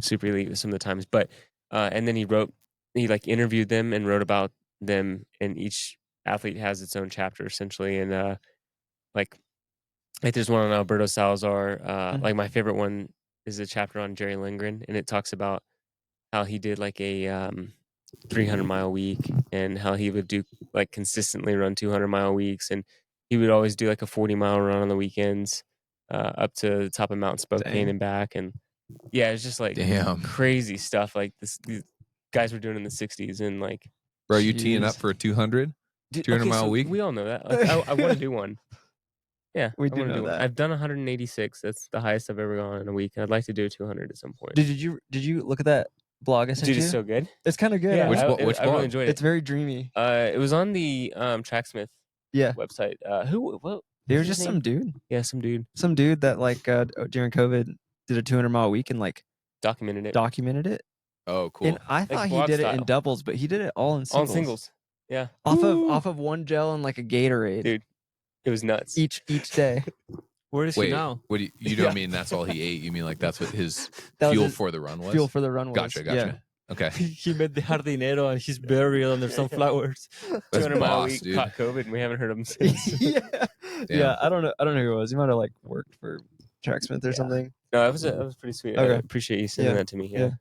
super elite some of the times, but and then he like interviewed them and wrote about them, and each athlete has its own chapter essentially, and like there's one on Alberto Salazar. Like my favorite one is a chapter on Jerry Lindgren, and it talks about how he did like a 300-mile week and how he would do like consistently run 200-mile weeks, and he would always do like a 40-mile run on the weekends up to the top of Mount Spokane and back. And yeah, it's just like Damn. crazy stuff like these guys were doing in the 60s, and like Bro, are you teeing up Jeez. for a 200? Dude, 200-mile so week? We all know that. Like, I want to do one. Yeah, We I do want to know do one. that. I've done 186. That's the highest I've ever gone in a week. And I'd like to do a 200 at some point. Did you look at that blog I sent Dude, you? it's so good. It's kind of good. Yeah, Which huh? which I really blog? enjoyed It's it. very dreamy. It was on the Tracksmith Yeah. website. What It was his just name? some dude. Yeah, some dude Some dude that like during COVID did a 200-mile week and like documented it. documented it. Oh, cool. And I thought he blog did it in style. doubles, but he did it all in All singles. in singles. Yeah, Off of one gel and like a Gatorade dude, it was nuts. each day. Where is he Wait, now? what do you don't Yeah. mean that's all he ate? You mean like that's what his That was fuel his for the run was? Fuel for the run was. Gotcha. Yeah. Okay. He met the jardinero and he's buried under some flowers. That's 200 mile boss, week dude. caught COVID and we haven't heard of him since. yeah. Damn. Yeah. I don't know who it was. He might have like worked for Tracksmith or Yeah. something. No, that was pretty sweet. I Okay. appreciate you sending Yeah. that to me. Yeah.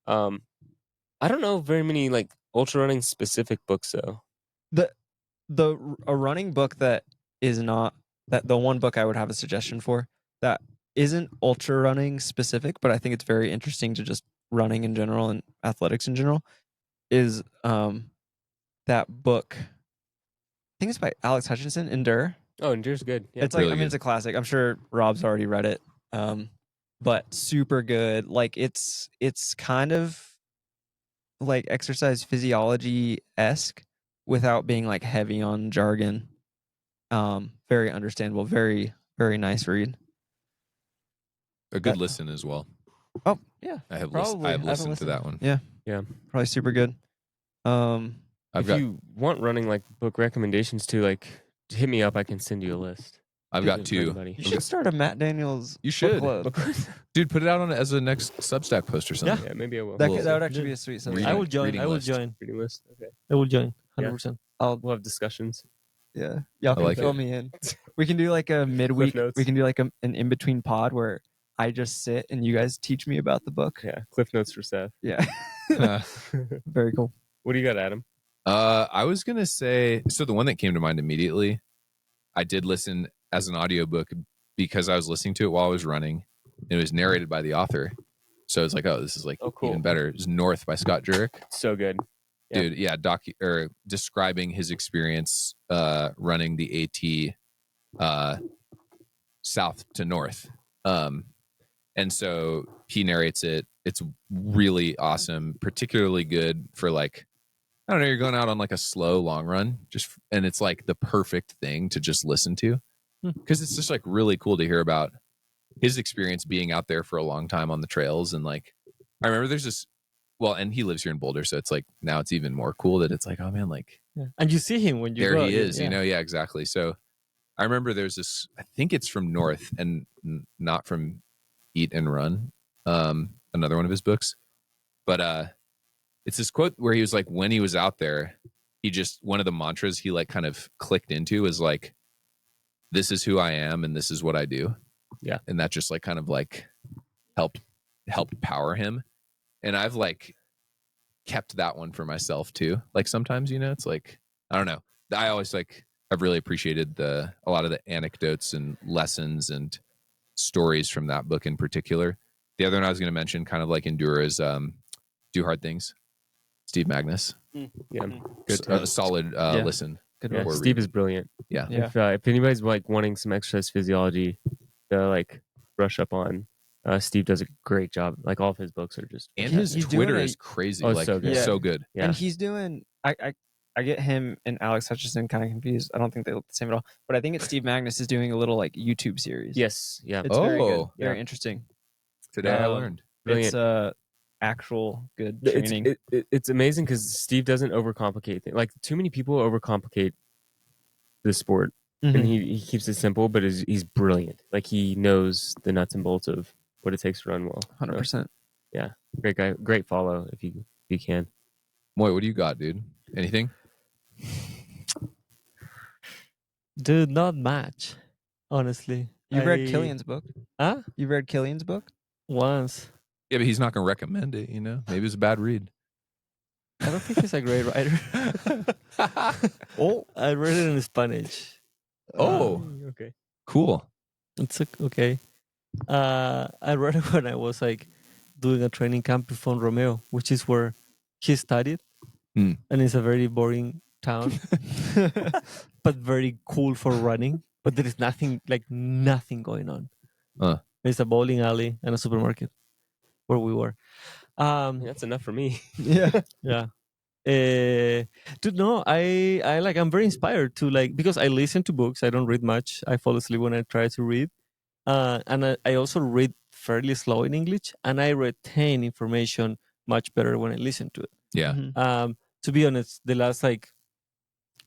I don't know very many like ultra running specific books though. A running book that is not that the one book I would have a suggestion for that isn't ultra running specific, but I think it's very interesting to just running in general and athletics in general is that book. I think it's by Alex Hutchinson, Endure. Oh, Endure's good. Yeah. It's like Really it's a classic. I'm sure Rob's already read it. But super good. Like it's kind of like exercise physiology-esque without being like heavy on jargon. Very understandable, very, very nice read. A good That- listen as well. Oh, yeah. I have Probably. I have I haven't listened to listened. that one. Yeah. Probably super good. I've if got you want running like book recommendations too, like hit me up. I can send you a list. I've got two. Anybody. You should start a Matt Daniels You book should. club. Dude, put it out on as a next Substack post or something. Yeah, maybe I will. That, Well, that would actually be a sweet reading- subject. I will join. reading I will list. join. Reading list. Okay. I will join. Yeah. 100%. We'll have discussions. Yeah. Y'all can like fill it. me in. We can do like a midweek. notes. We can do like an in-between pod where I just sit and you guys teach me about the book. Yeah. Cliff notes for Seth. Yeah. Uh, Very cool. What do you got, Adam? I was gonna say, so the one that came to mind immediately, I did listen as an audiobook because I was listening to it while I was running. It was narrated by the author, so it's like, oh, this is like Oh, cool. even better. It's North by Scott Jurek. So good. Yeah. Dude, yeah, describing his experience running the AT south to north. And so he narrates it. It's really awesome, particularly good for like, I don't know, you're going out on like a slow long run, and it's like the perfect thing to just listen to because it's just like really cool to hear about his experience being out there for a long time on the trails. And like, I remember there's this, well, and he lives here in Boulder, so it's like now it's even more cool that it's like, oh man, like Yeah. And you see him when you there go. he is, yeah. you know, yeah, exactly. So I remember there's this, I think it's from North and not from Eat and Run, another one of his books, but it's this quote where he was like, when he was out there, he just, one of the mantras he like kind of clicked into was like, this is who I am and this is what I do. Yeah. And that just like kind of like helped power him. And I've like kept that one for myself too. Like sometimes, you know, it's like, I don't know. I always like, I've really appreciated a lot of the anecdotes and lessons and stories from that book in particular. The other one I was going to mention, kind of like Endure, is Do Hard Things. Steve Magnus. Yeah. Good. A solid Yeah. listen. Good Yeah, one. or Steve read. is brilliant. Yeah. Yeah. If anybody's like wanting some exercise physiology to like brush up on, Steve does a great job. Like all of his books are just And fantastic. his He's doing Twitter a- is crazy. Oh, like so good. so good. Yeah. And he's doing I get him and Alex Hutchinson kind of confused. I don't think they look the same at all. But I think it's Steve Magnus is doing a little like YouTube series. Yes. Yeah. It's very good. Oh. Very Yeah. interesting. Today I Um, learned. Brilliant. It's actual good training. It's amazing because Steve doesn't overcomplicate things. Like too many people overcomplicate the sport, Mhm. and he keeps it simple. But he's brilliant. Like he knows the nuts and bolts of what it takes to run well. 100%. Great guy. Great follow if you can. Moy, what do you got, dude? Anything? Dude, not much. Honestly. You've read I- Killian's book? Huh? You've read Killian's book? Once. Yeah, but he's not going to recommend it, you know? Maybe it's a bad read. I don't think he's a great writer. Oh, I read it in Spanish. Oh, Okay. cool. It's okay. I read it when I was like doing a training camp before Romeo, which is where he studied. Hmm. and it's a very boring town, but very cool for running. But there is nothing going on. There's a bowling alley and a supermarket where we were. That's enough for me. Yeah. Yeah. Dude, no, I'm very inspired to because I listen to books. I don't read much. I fall asleep when I try to read. And I also read fairly slow in English, and I retain information much better when I listen to it. Yeah. Mm-hmm. To be honest, the last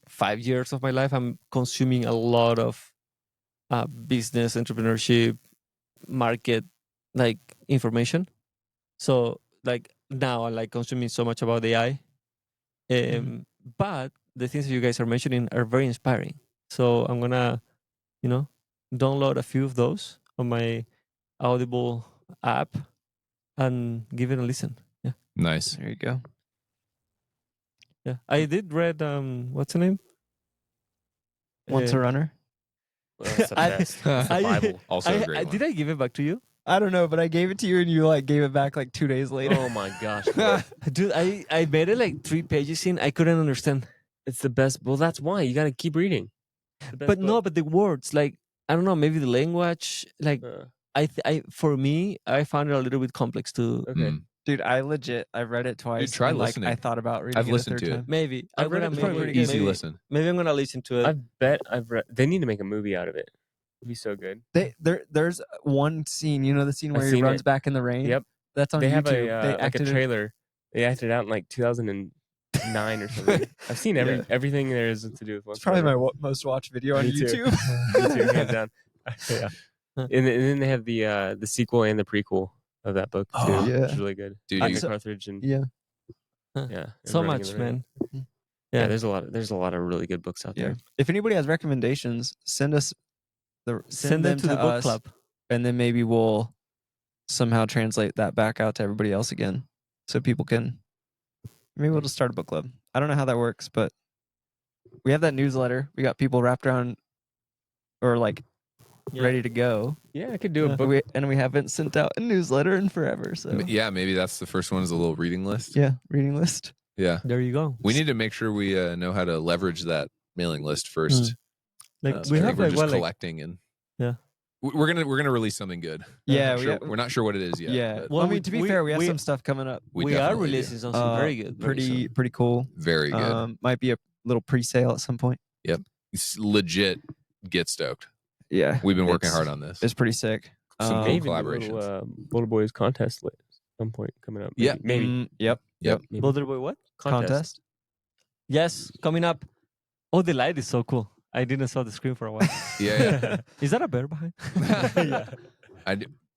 5 years of my life, I'm consuming a lot of business, entrepreneurship, market information. So now I like consuming so much about AI. But the things that you guys are mentioning are very inspiring. So I'm gonna, download a few of those on my Audible app and give it a listen. Yeah, Nice. There you go. yeah. I did read what's the name? Once a runner. Well, that's the I- best. It's the I- Bible. Also a great one. Did I give it back to you? I don't know, but I gave it to you and you gave it back 2 days later. Oh my gosh. Lord. Dude, I made it 3 pages in. I couldn't understand. It's the best. Well, that's why. You got to keep reading. It's the best But no, book. but the words, I don't know, maybe the language, for me, I found it a little bit complex to. Okay. Mm. Dude, I've read it twice. try and, listening. I thought about reading I've it listened a third to it. time. Maybe I've read it. It's probably pretty Easy good. listen. Maybe I'm gonna listen to it. I bet I've read. They need to make a movie out of it. It'd be so good. There's one scene, the scene I've where he seen runs it. back in the rain? Yep. That's on They have YouTube. They a acted it. trailer. They acted it out in 2009 or something. I've seen Yeah. everything there is to do with. It's probably my most watched video on Me too. YouTube. Me too, hands down. Yeah. And then they have the sequel and the prequel of that book too. Oh, yeah. It's really good. Dude, Like you- the Carthage and Yeah. yeah, and so Running in much, the Rain. man. Yeah, Yeah. there's a lot of really good books out Yeah. there. If anybody has recommendations, send Send them them to the book us, club. and then maybe we'll somehow translate that back out to everybody else again, so people can. Maybe we'll just start a book club. I don't know how that works, but we have that newsletter. We got people wrapped around, or Yeah. ready to go. Yeah, I could do a Yeah. book. We haven't sent out a newsletter in forever. So Yeah, maybe that's the first one is a little reading list. yeah, reading list. Yeah. There you go. We need to make sure we know how to leverage that mailing list first. We I think have we're just collecting and Yeah. we're gonna release something good. Yeah, We're not sure what it is yet. yeah. but Well, Well, to be fair, we have some stuff coming up. we we are definitely do. releasing something very good. very soon. Pretty cool. Very good. Might be a little pre-sale at some point. It's legit. Get stoked. Yeah, We've been working It's- hard on this. It's pretty sick. Some cool Maybe collaborations. a little Boulder Boys contest at some point coming up. Maybe, Yeah. maybe. Yep. maybe. Boulder Boy, what? Contest. Yes, coming up. Oh, the light is so cool. I didn't saw the screen for a while. Yeah. Is that a bear behind?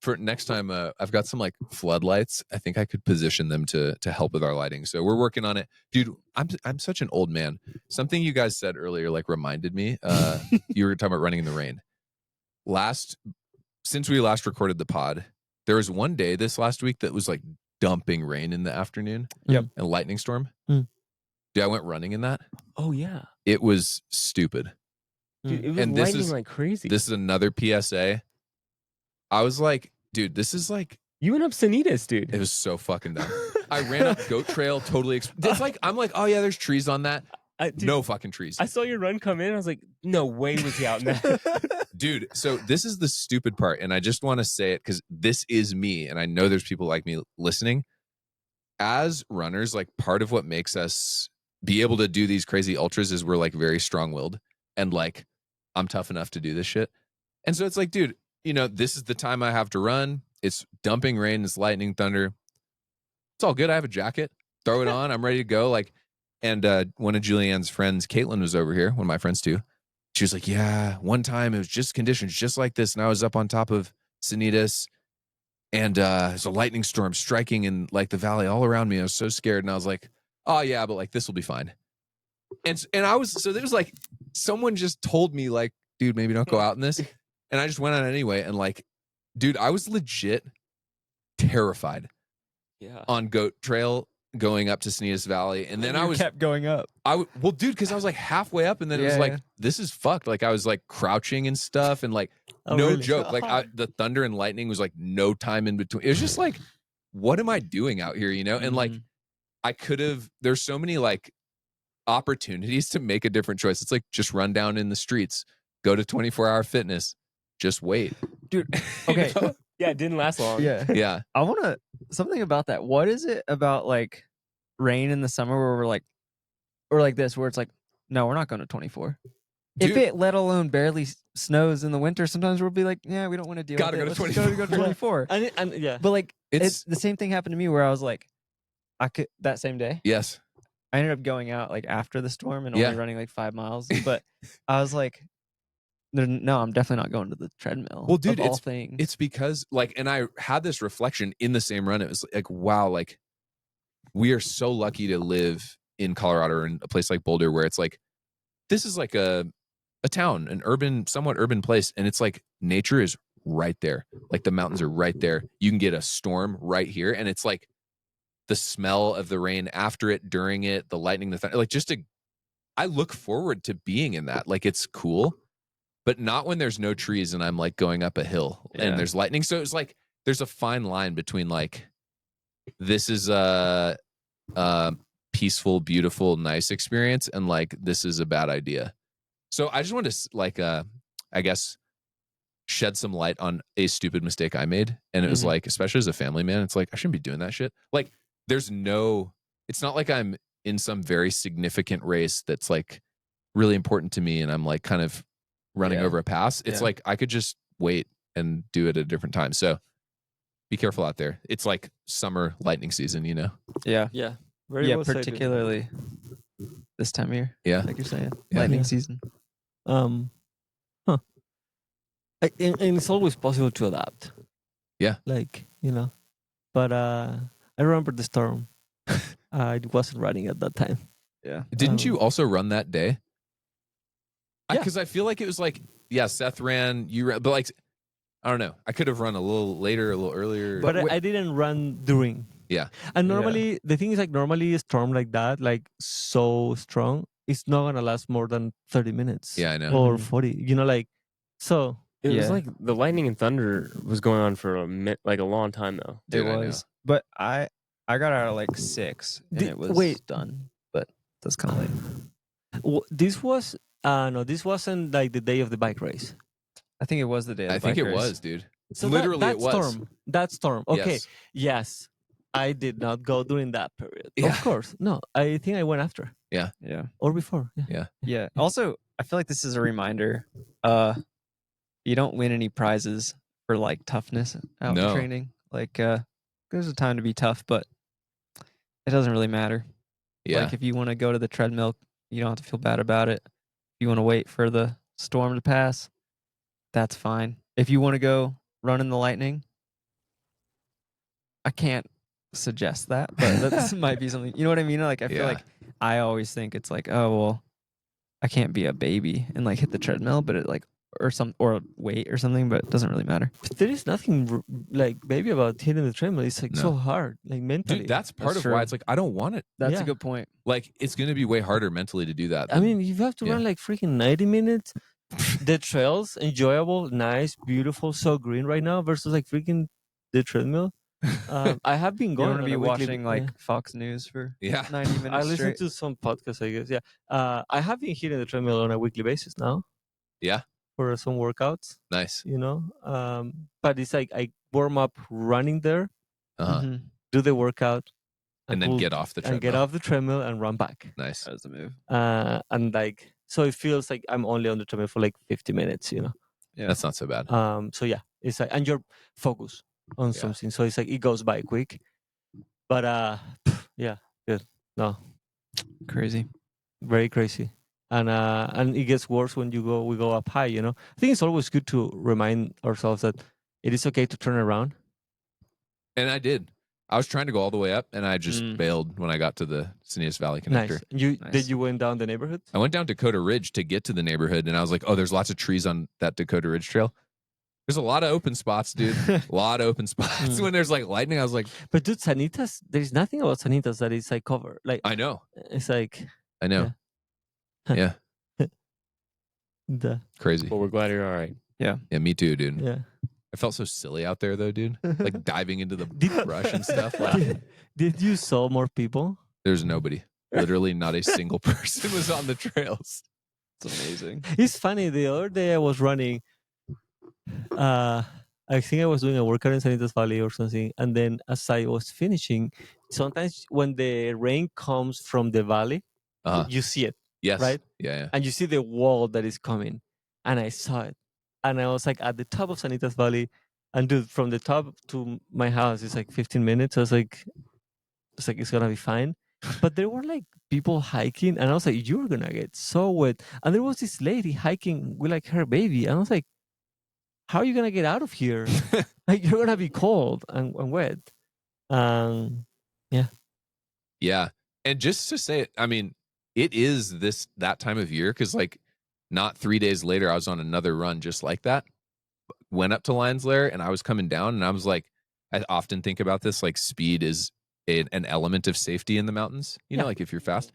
For next time, I've got some floodlights. I think I could position them to help with our lighting. So we're working on it, dude. I'm such an old man. Something you guys said earlier reminded me. You were talking about running in the rain. Since we last recorded the pod, there was one day this last week that was dumping rain in the afternoon. Yep. And lightning storm. Mm. Dude, I went running in that. Oh yeah, It was stupid. dude, it was And this lightning is- like crazy. This is another PSA. I was like, dude, this is You went up Sanitas, dude. it was so fucking dumb. I ran up Goat Trail totally. I'm like, oh yeah, there's trees on that. Dude, No fucking trees. I saw your run come in. I was like, no way was he out in that. Dude, so this is the stupid part. And I just want to say it because this is me. And I know there's people like me listening. As runners, part of what makes us be able to do these crazy ultras is we're very strong-willed. And I'm tough enough to do this shit. And so it's dude, this is the time I have to run. It's dumping rain. It's lightning, thunder. It's all good. I have a jacket. Throw it on. I'm ready to go. And one of Julianne's friends, Caitlin, was over here. One of my friends too. She was like, yeah, one time it was just conditions just like this. And I was up on top of Sanitas and there's a lightning storm striking in the valley all around me. I was so scared. And I was like, oh yeah, but this will be fine. And I was, so there was someone just told me dude, maybe don't go out in this. And I just went on anyway. And dude, I was legit terrified Yeah. on Goat Trail going up to Sanitas Valley. And then I was kept going up. well, dude, because I was halfway up, and then it was Yeah. this is fucked. I was crouching and stuff, and Oh, no really? joke, the thunder and lightning was no time in between. It was just what am I doing out here, And Mhm. I could have, there's so many like opportunities to make a different choice. It's like just run down in the streets, go to 24-hour fitness, just wait. Dude, You okay. know? Yeah, it didn't last long. Yeah. Yeah. I want to, something about that. What is it about like rain in the summer where we're like, or like this, where it's like, no, we're not going to 24. Dude. If it, let alone barely snows in the winter, sometimes we'll be like, yeah, we don't want to deal Gotta with go it. to Let's just go to 24. And yeah. But like, It's- the same thing happened to me where I was like, I could, that same day, Yes. I ended up going out like after the storm and Yeah. only running like 5 miles. But I was like, no, I'm definitely not going to the treadmill. Well, dude, of all things. It's because like, and I had this reflection in the same run. It was like, wow, like we are so lucky to live in Colorado or in a place like Boulder where it's like, this is like a town, an urban, somewhat urban place. And it's like nature is right there. Like the mountains are right there. You can get a storm right here. And it's like the smell of the rain after it, during it, the lightning, the thunder, like I look forward to being in that. Like it's cool, but not when there's no trees and I'm like going up a hill Yeah. and there's lightning. So it's like, there's a fine line between like, this is a peaceful, beautiful, nice experience. And like, this is a bad idea. So I just wanted to like, I guess, shed some light on a stupid mistake I made. And it was like, especially as a family man, it's like, I shouldn't be doing that shit. Like it's not like I'm in some very significant race that's like really important to me. And I'm like kind of running over a pass. It's like, I could just wait and do it at a different time. So be careful out there. It's like summer lightning season, you know? yeah. Yeah. Very well said, dude. Particularly this time of year. Yeah. Like you're saying. Yeah. Lightning season. And it's always possible to adapt. Yeah. Like, you know. But I remember the storm. I wasn't running at that time. Yeah. Didn't you also run that day? Yeah. Because I feel like it was like, yeah, Seth ran, you ran, but like, I don't know. I could have run a little later, a little earlier. But I didn't run during. Yeah. And normally, the thing is like normally a storm like that, like so strong, it's not going to last more than 30 minutes. Yeah, I know. Or 40, you know, like, so. It was Yeah. like the lightning and thunder was going on for like a long time though. Dude, I it know. was. But I got out at like 6 and it was done. But that's kind of late. This was, no, this wasn't like the day of the bike race. I think it was the day of the I think bike it race. was, dude. So Literally, that it was. That storm. Okay. Yes. Yes. I did not go during that period. Yeah. Of course. No, I think I went after Yeah. or before. Yeah. Yeah. Also, I feel like this is a reminder. You don't win any prizes for like toughness out in No. training. Like there's a time to be tough, but it doesn't really matter. Yeah. Like if you want to go to the treadmill, you don't have to feel bad about it. If you want to wait for the storm to pass, that's fine. If you want to go run in the lightning, I can't suggest that, but that might be something. You know what I mean? Like I feel Yeah. like I always think it's like, oh well, I can't be a baby and like hit the treadmill, but it like or wait or something, but it doesn't really matter. But there is nothing like baby about hitting the treadmill. It's like so No. hard, like mentally. Dude, that's part That's of true. why it's like, I don't want it. That's Yeah. a good point. Like, it's going to be way harder mentally to do that. I mean, you have to Yeah. run like freaking 90 minutes. The trails, enjoyable, nice, beautiful, so green right now versus like freaking the treadmill. I have been You going don't want on to be a weekly- watching like Fox News for yeah. 90 minutes I listen straight. to some podcasts, I guess. Yeah. I have been hitting the treadmill on a weekly basis now. Yeah. For some workouts, Nice. you know. But it's like I warm up running there, Uh-huh. Mhm. do the workout, And then pull- get off the treadmill. and get off the treadmill and run back. Nice. That was the move. And like so it feels like I'm only on the treadmill for like 50 minutes, you know. Yeah. That's not so bad. So yeah, it's like and you're focused on Yeah. something. So it's like it goes by quick. But yeah, good. No, Crazy. very crazy. And it gets worse when we go up high, you know. I think it's always good to remind ourselves that it is okay to turn around. And I did. I was trying to go all the way up, and I just Mm. bailed when I got to the Cineas Valley connector. Nice. You Nice. did you went down the neighborhood? I went down Dakota Ridge to get to the neighborhood, and I was like, oh, there's lots of trees on that Dakota Ridge trail. There's a lot of open spots, dude. A lot of open spots. Mm. When there's like lightning, I was like, But dude, Sanitas, there's nothing about Sanitas that is like covered. Like I know. it's like I know. Yeah. Yeah. the Crazy. But we're glad you're all right. Yeah, me too, dude. yeah. I felt so silly out there, though, dude. Like diving into the Did- brush and stuff. Like, Did you saw more people? There's nobody. Literally not a single person was on the trails. It's amazing. It's funny. The other day I was running. I think I was doing a workout in Sanitas Valley or something, and then as I was finishing, sometimes when the rain comes from the valley, Uh-huh. you see it, Yes. right? Yeah. And you see the wall that is coming, and I saw it, and I was like at the top of Sanitas Valley, and dude, from the top to my house is like 15 minutes. I was like, it's gonna be fine. But there were like people hiking, and I was like, you're gonna get so wet. And there was this lady hiking with like her baby, and I was like, how are you gonna get out of here? Like you're gonna be cold and wet. Yeah. And just to say it, I mean, it is that time of year because like not 3 days later, I was on another run just like that. Went up to Lion's Lair and I was coming down and I was like, I often think about this, like speed is an element of safety in the mountains, you know, like if you're fast.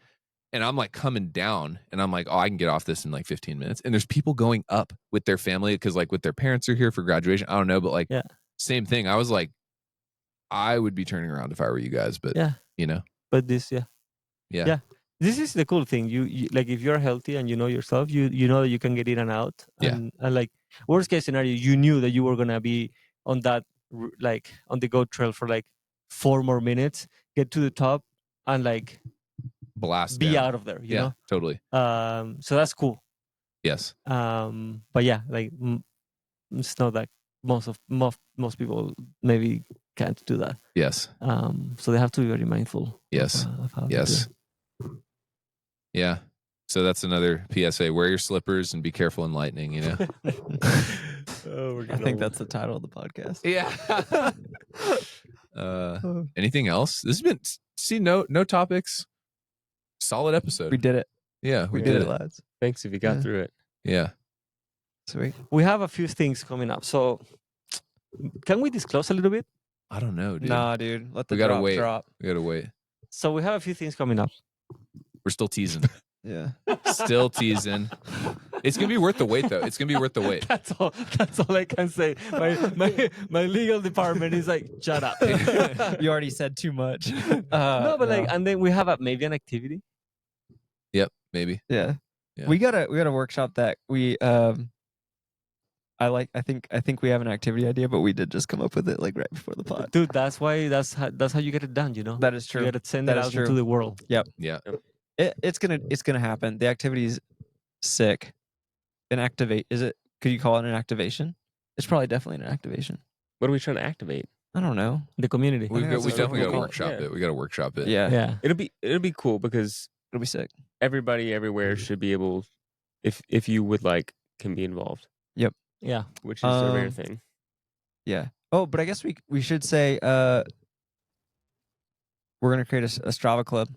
And I'm like coming down and I'm like, oh, I can get off this in like 15 minutes. And there's people going up with their family because like with their parents are here for graduation. I don't know, but like same thing. I was like, I would be turning around if I were you guys, but you know. But this, yeah. This is the cool thing. You like if you're healthy and you know yourself, you know that you can get in and out. And like worst case scenario, you knew that you were gonna be on that like on the goat trail for like 4 more minutes, get to the top, and like blast be down. out of there. You know, totally. So that's cool. Yes. But yeah, like it's not like most people maybe can't do that. Yes. So they have to be very mindful. Yes. Of how yes. Yeah. So that's another PSA. Wear your slippers and be careful in lightning, you know? I think that's the title of the podcast. Yeah. Anything else? This has been, no topics. Solid episode. We did it. Yeah, We did it, lads. Thanks if you got through it. Yeah. Sweet. We have a few things coming up. So can we disclose a little bit? I don't know, dude. Nah, dude. Let the we gotta drop wait. drop. We gotta wait. So we have a few things coming up. We're still teasing. Yeah. Still teasing. It's gonna be worth the wait, though. It's gonna be worth the wait. That's all I can say. My legal department is like, shut up. You already said too much. No, but like, and then we have maybe an activity. Yep, maybe. Yeah. Yeah. We got a workshop that we I think we have an activity idea, but we did just come up with it like right before the pod. Dude, that's how you get it done, you know? That is true. You gotta send That it is out true. into the world. Yep. Yeah. It's gonna happen. The activity's sick. Could you call it an activation? It's probably definitely an activation. What are we trying to activate? I don't know. The community. We think that's what definitely we'll gotta call it. workshop Yeah. it. We gotta workshop it. Yeah. Yeah. It'll be cool because It'll be sick. everybody everywhere should be able, if you would like, can be involved. Yeah. Which is a rare thing. Yeah. Oh, but I guess we should say we're gonna create a Strava club,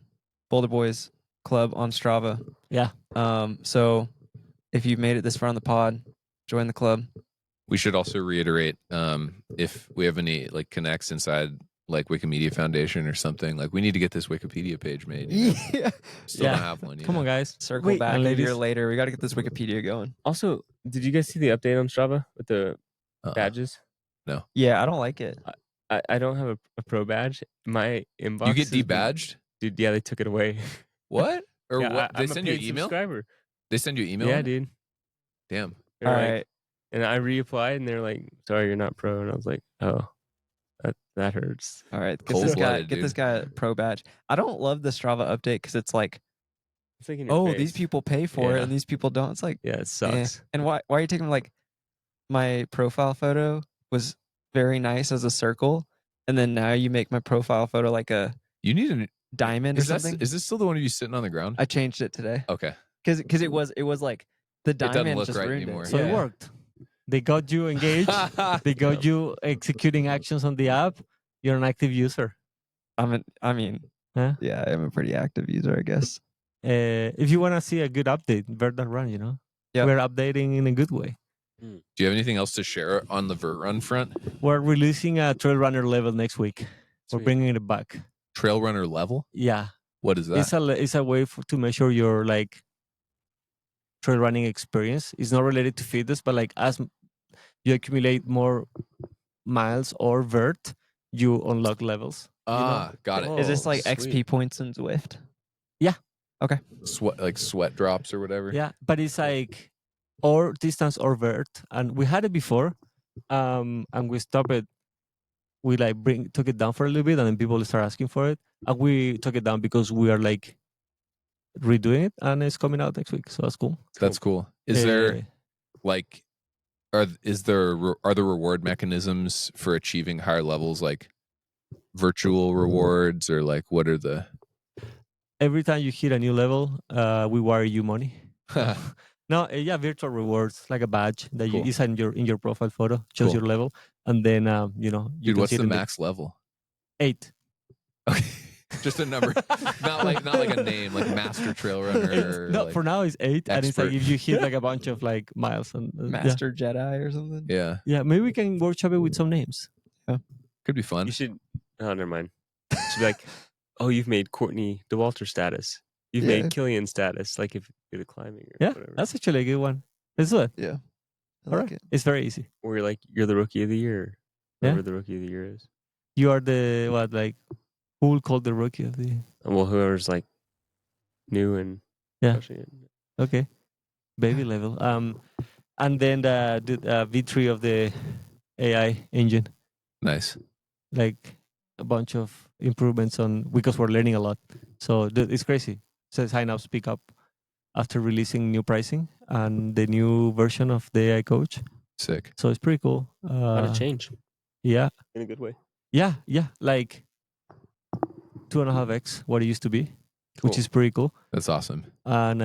Boulder Boys Club on Strava. Yeah. So if you've made it this far on the pod, join the club. We should also reiterate if we have any like connects inside like Wikimedia Foundation or something. Like we need to get this Wikipedia page made. You know? Yeah. Still Yeah. don't have one. Come on, guys. Circle Wait, back and a year ladies? later. We got to get this Wikipedia going. Also, did you guys see the update on Strava with the badges? Yeah, I don't like it. I don't have a pro badge. My inbox. You get has been- debadged? Dude, yeah, they took it away. What? Or Yeah, what? They I'm a send you paid email? subscriber. They send you email? Yeah, dude. Damn. They're All like- right. And I reapplied, and they're like, "Sorry, you're not pro." And I was like, "Oh, that hurts." All right. Cold-blooded, Get this dude. guy a pro badge. I don't love the Strava update because it's like, It's like in your oh, face. these people pay for it Yeah. and these people don't. It's like, Yeah, it sucks. and why are you taking like my profile photo was very nice as a circle, and then now you make my profile photo like a You need an diamond or is something? this still the one of you sitting on the ground? I changed it today Okay. because it was like the doesn't diamond look just right ruined anymore. it. So it Yeah. worked. They got you engaged. They got you executing actions on the app. You're an active user. I mean, Huh? yeah, I'm a pretty active user, I guess. If you want to see a good update, Vert that Run, you know, Yep. we're updating in a good way. Do you have anything else to share on the Vert Run front? We're releasing a trail runner level next week. We're Sweet. bringing it back. Trail runner level? Yeah, What is that? it's a way to measure your like trail running experience. It's not related to fitness, but like as you accumulate more miles or vert, you unlock levels. Got it. Is this like sweet. XP points in Zwift? Sweat drops or whatever. Yeah, but it's like or distance or vert, and we had it before, and we stopped it. We like took it down for a little bit, and then people start asking for it, and we took it down because we are like redoing it, and it's coming out next week, so that's cool. That's cool. Is there like are the reward mechanisms for achieving higher levels like virtual rewards, or like what are the every time you hit a new level, we wire you money. No, yeah, virtual rewards like a badge that Cool. is in your profile photo, shows Cool. your level, and then you Dude, can what's see the it in max level? 8. Okay. Just a number. not like a name, like master trail runner. No, like, for now it's 8, and it's like expert. if you hit like a bunch of like miles and Master Jedi or something? yeah. maybe we can workshop it with some names. Could be fun. You should. Oh, never mind. You should be like, oh, you've made Courtney DeWalter status. You've Yeah. made Killian status. Like if you're the climbing or Yeah, whatever. that's actually a good one. Let's do it. Yeah. I All like right. it. It's very easy. Or you're like you're the rookie of the year. Yeah. Whoever the rookie of the year is. You are the who will call the rookie of the Well, whoever's like new and Yeah. crushing it. okay baby level. And then the V3 of the AI engine. Nice. Like a bunch of improvements on because we're learning a lot. So it's crazy. So sign-ups pick up after releasing new pricing and the new version of the AI coach. Sick. So it's pretty cool. How to change Yeah, in a good way. yeah, like 2.5x what it used to be, which Cool. is pretty cool. That's awesome. And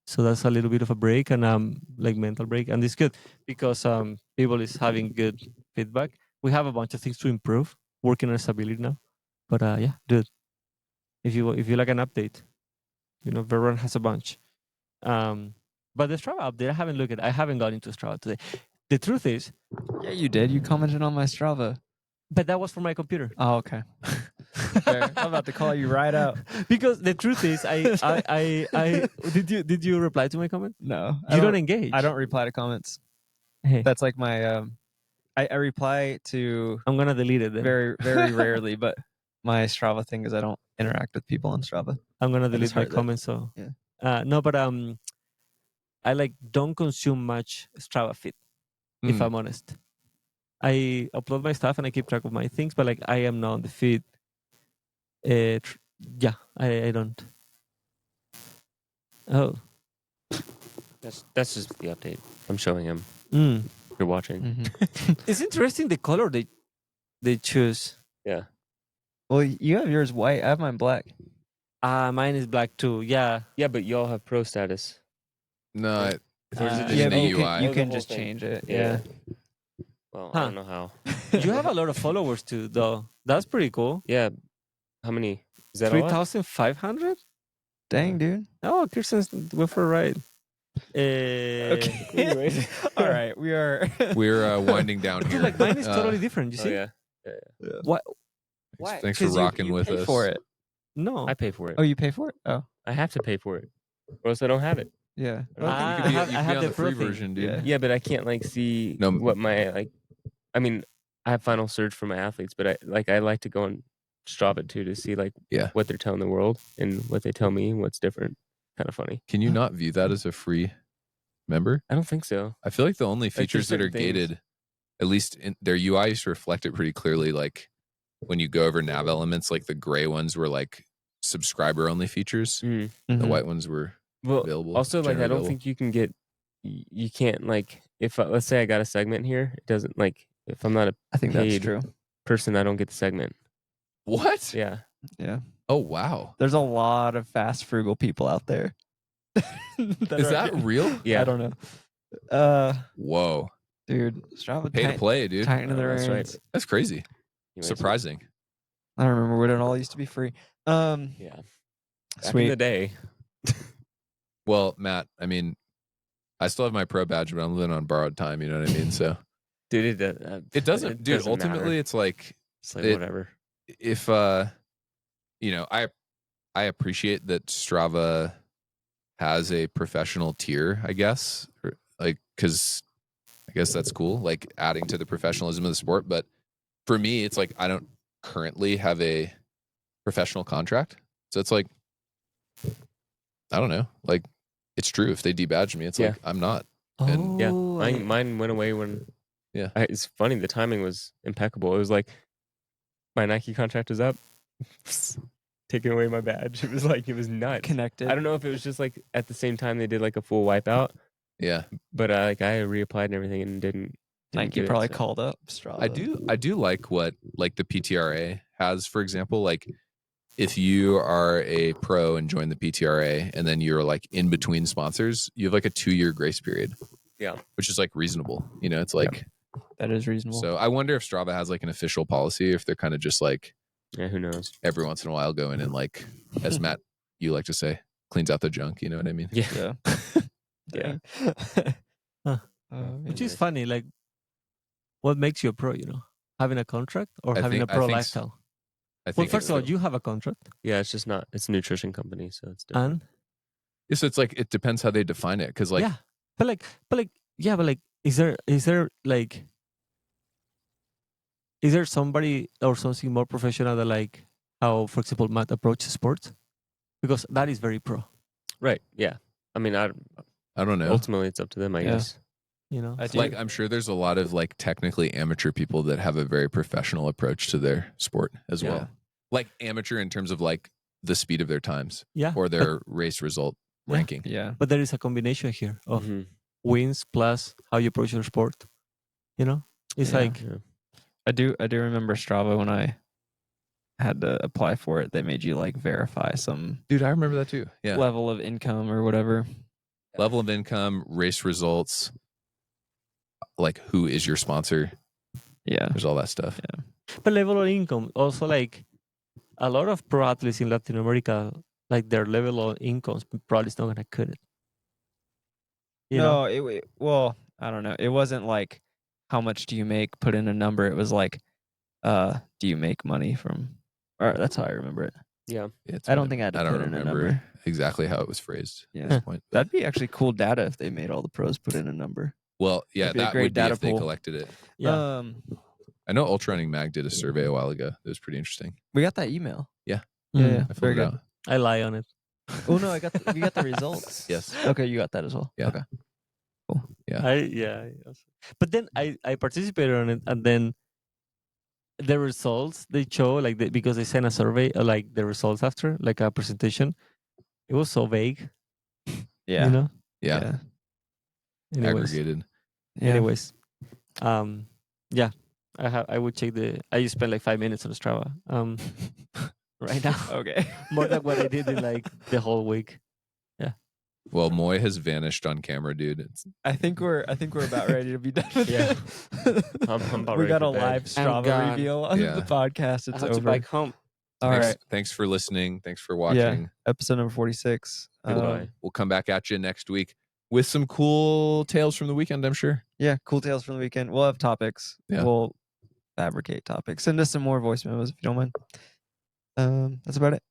so that's a little bit of a break and like mental break, and it's good because people is having good feedback. We have a bunch of things to improve, working on stability now. But yeah, dude, if you like an update, Veron has a bunch. But the Strava update, I haven't looked at. I haven't gone into Strava today. The truth is, Yeah, you did. You commented on my Strava. but that was for my computer. Oh, okay. Fair. I'm about to call you right out. Because the truth is, I did you reply to my comment? No. You don't engage. I don't reply to comments. Hey, That's like my I reply to I'm gonna delete it then. very, very rarely, but my Strava thing is I don't interact with people on Strava. I'm gonna delete just my heard that. comments. So Yeah. no, but I like don't consume much Strava feed. If Mm. I'm honest, I upload my stuff and I keep track of my things, but like I am not on the feed. Yeah, I don't. Oh, That's just the update. I'm showing him. mm. You're watching. Mm-hmm. It's interesting the color they choose. Yeah. Well, you have yours white. I have mine black. Mine is black too. Yeah, Yeah, but y'all have pro status. No, Or is it just Yeah, the but you UI? can, you Oh, the can whole just thing. change it. Yeah. Yeah. Well, Huh. I don't know how. you have a lot of followers too, though. That's pretty cool. Yeah. How many? Is that a lot? 3,500. Dang, dude. Oh, Kirsten's went for a ride. Okay. All right. We are. We're winding down Dude, here. like mine is totally different. You Oh see? yeah. What? Thanks for 'Cause rocking you with pay us. for it. No. I pay for it. Oh, you pay for it? Oh, I have to pay for it, or else I don't have it. yeah. I don't Ah, You think could be, I have- you I could have be on the the free pro thing. version, dude. Yeah. Yeah, but I can't like see No. what my like. I mean, I have final search for my athletes, but I like to go on Strava too to see like Yeah. what they're telling the world and what they tell me, what's different. Kind of funny. Can you not view that as a free member? I don't think so. I feel like the only there's features that are certain things. gated, at least in their UI, used to reflect it pretty clearly. Like when you go over nav elements, like the gray ones were like subscriber only features. Mm. The white ones were Well, available. also like generally I don't available. think you can get. You can't like if let's say I got a segment here, it doesn't like if I'm not a I think that's paid true. person, I don't get the segment. What? Yeah. Yeah. Oh wow. There's a lot of fast, frugal people out there. Is that real? Yeah. I don't know. Whoa. Dude, Strava Pay to play, dude. tightening the that's right. reins. That's crazy. Anyways, Surprising. I don't remember when it all used to be free. Yeah. Back in Sweet. the day. Well, Matt, I mean, I still have my pro badge, but I'm living on borrowed time. You know what I mean? So Dude, it doesn't, dude. doesn't Ultimately, matter. it's like It's like it- whatever. if you know, I appreciate that Strava has a professional tier, I guess, or, like, because I guess that's cool, like adding to the professionalism of the sport. But for me, it's like I don't currently have a professional contract. So it's like, I don't know. Like, it's true. If they debadge me, it's Yeah. like, I'm not. Oh, Yeah, I- mine went away when. Yeah. It's funny. The timing was impeccable. It was like my Nike contract is up, taking away my badge. It was like it was nuts. Connected. I don't know if it was just like at the same time they did like a full wipeout, Yeah. but I reapplied and everything and didn't Nike get it, probably so. called up Strava. I do like what like the PTRA has, for example, like if you are a pro and join the PTRA and then you're like in between sponsors, you have like a 2-year grace period. Yeah. Which is like reasonable. You know, it's like, That is reasonable. so I wonder if Strava has like an official policy, if they're kind of just like Yeah, who knows? every once in a while go in and like, as Matt, you like to say, cleans out the junk. You know what I mean? Yeah. yeah. Yeah. Huh. man. which is funny. Like, what makes you a pro? You know, having a contract or I having think- a pro I think lifestyle. I Well, think first it's of all, the- you have a contract, Yeah, it's just not. It's a nutrition company, so it's different. and so it's like, it depends how they define it. Cause like, yeah, but like, is there like, is there somebody or something more professional that like how, for example, Matt approaches sports? Because that is very pro. Right. Yeah. I mean, I don't know. ultimately it's up to them, I Yeah. guess. You know, I do. Like, I'm sure there's a lot of like technically amateur people that have a very professional approach to their sport as Yeah. well. Like amateur in terms of like the speed of their times yeah, or their race result Yeah. ranking. yeah. but there is a combination here of Mhm. wins plus how you approach your sport. You know, it's Yeah. like Yeah. I do remember Strava when I had to apply for it. They made you like verify some Dude, I remember that too. Yeah. level of income or whatever. Level of income, race results, like who is your sponsor? Yeah. There's all that stuff. but level of income also, like a lot of pro athletes in Latin America, like their level of incomes probably is not gonna cut it. You know, Well, I don't know. It wasn't like how much do you make, put in a number. It was like do you make money from, or that's how I remember it. Yeah. It's I don't been- think I had to I don't put in a remember number. exactly how it was phrased Yeah. at this point. but- That'd be actually cool data if they made all the pros put in a number. well, yeah, that'd be a that great would be data if they pool. collected it. yeah. I know Ultra Running Mag did a survey a while ago. It was pretty interesting. We got that email. Yeah. Yeah, Mm. yeah. I Very filled it good. out. I lie on it. Oh no, we got the results. Yes. Okay, you got that as well. Yeah. Okay. Yeah. But then I participated on it, and then the results they show, like because they sent a survey, like the results after, like a presentation, it was so vague. Yeah. You know. Yeah. Anyways, Aggregated. Yeah. anyways, yeah. I would check I just spent like 5 minutes on Strava. Right now, Okay. more than what I did in like the whole week. Well, Moy has vanished on camera, dude. It's, I think we're about ready to be done with Yeah. it. I'm about we ready got for a bed. live I'm Strava gone. reveal on Yeah. the podcast. I It's have to over. bike home. All thanks, right. Thanks for listening. Thanks for Yeah. watching. Episode number 46. Goodbye. We'll come back at you next week with some cool tales from the weekend, I'm sure. Yeah. Cool tales from the weekend. We'll have topics. Yeah. We'll fabricate topics. Send us some more voice memos if you don't mind. That's about it.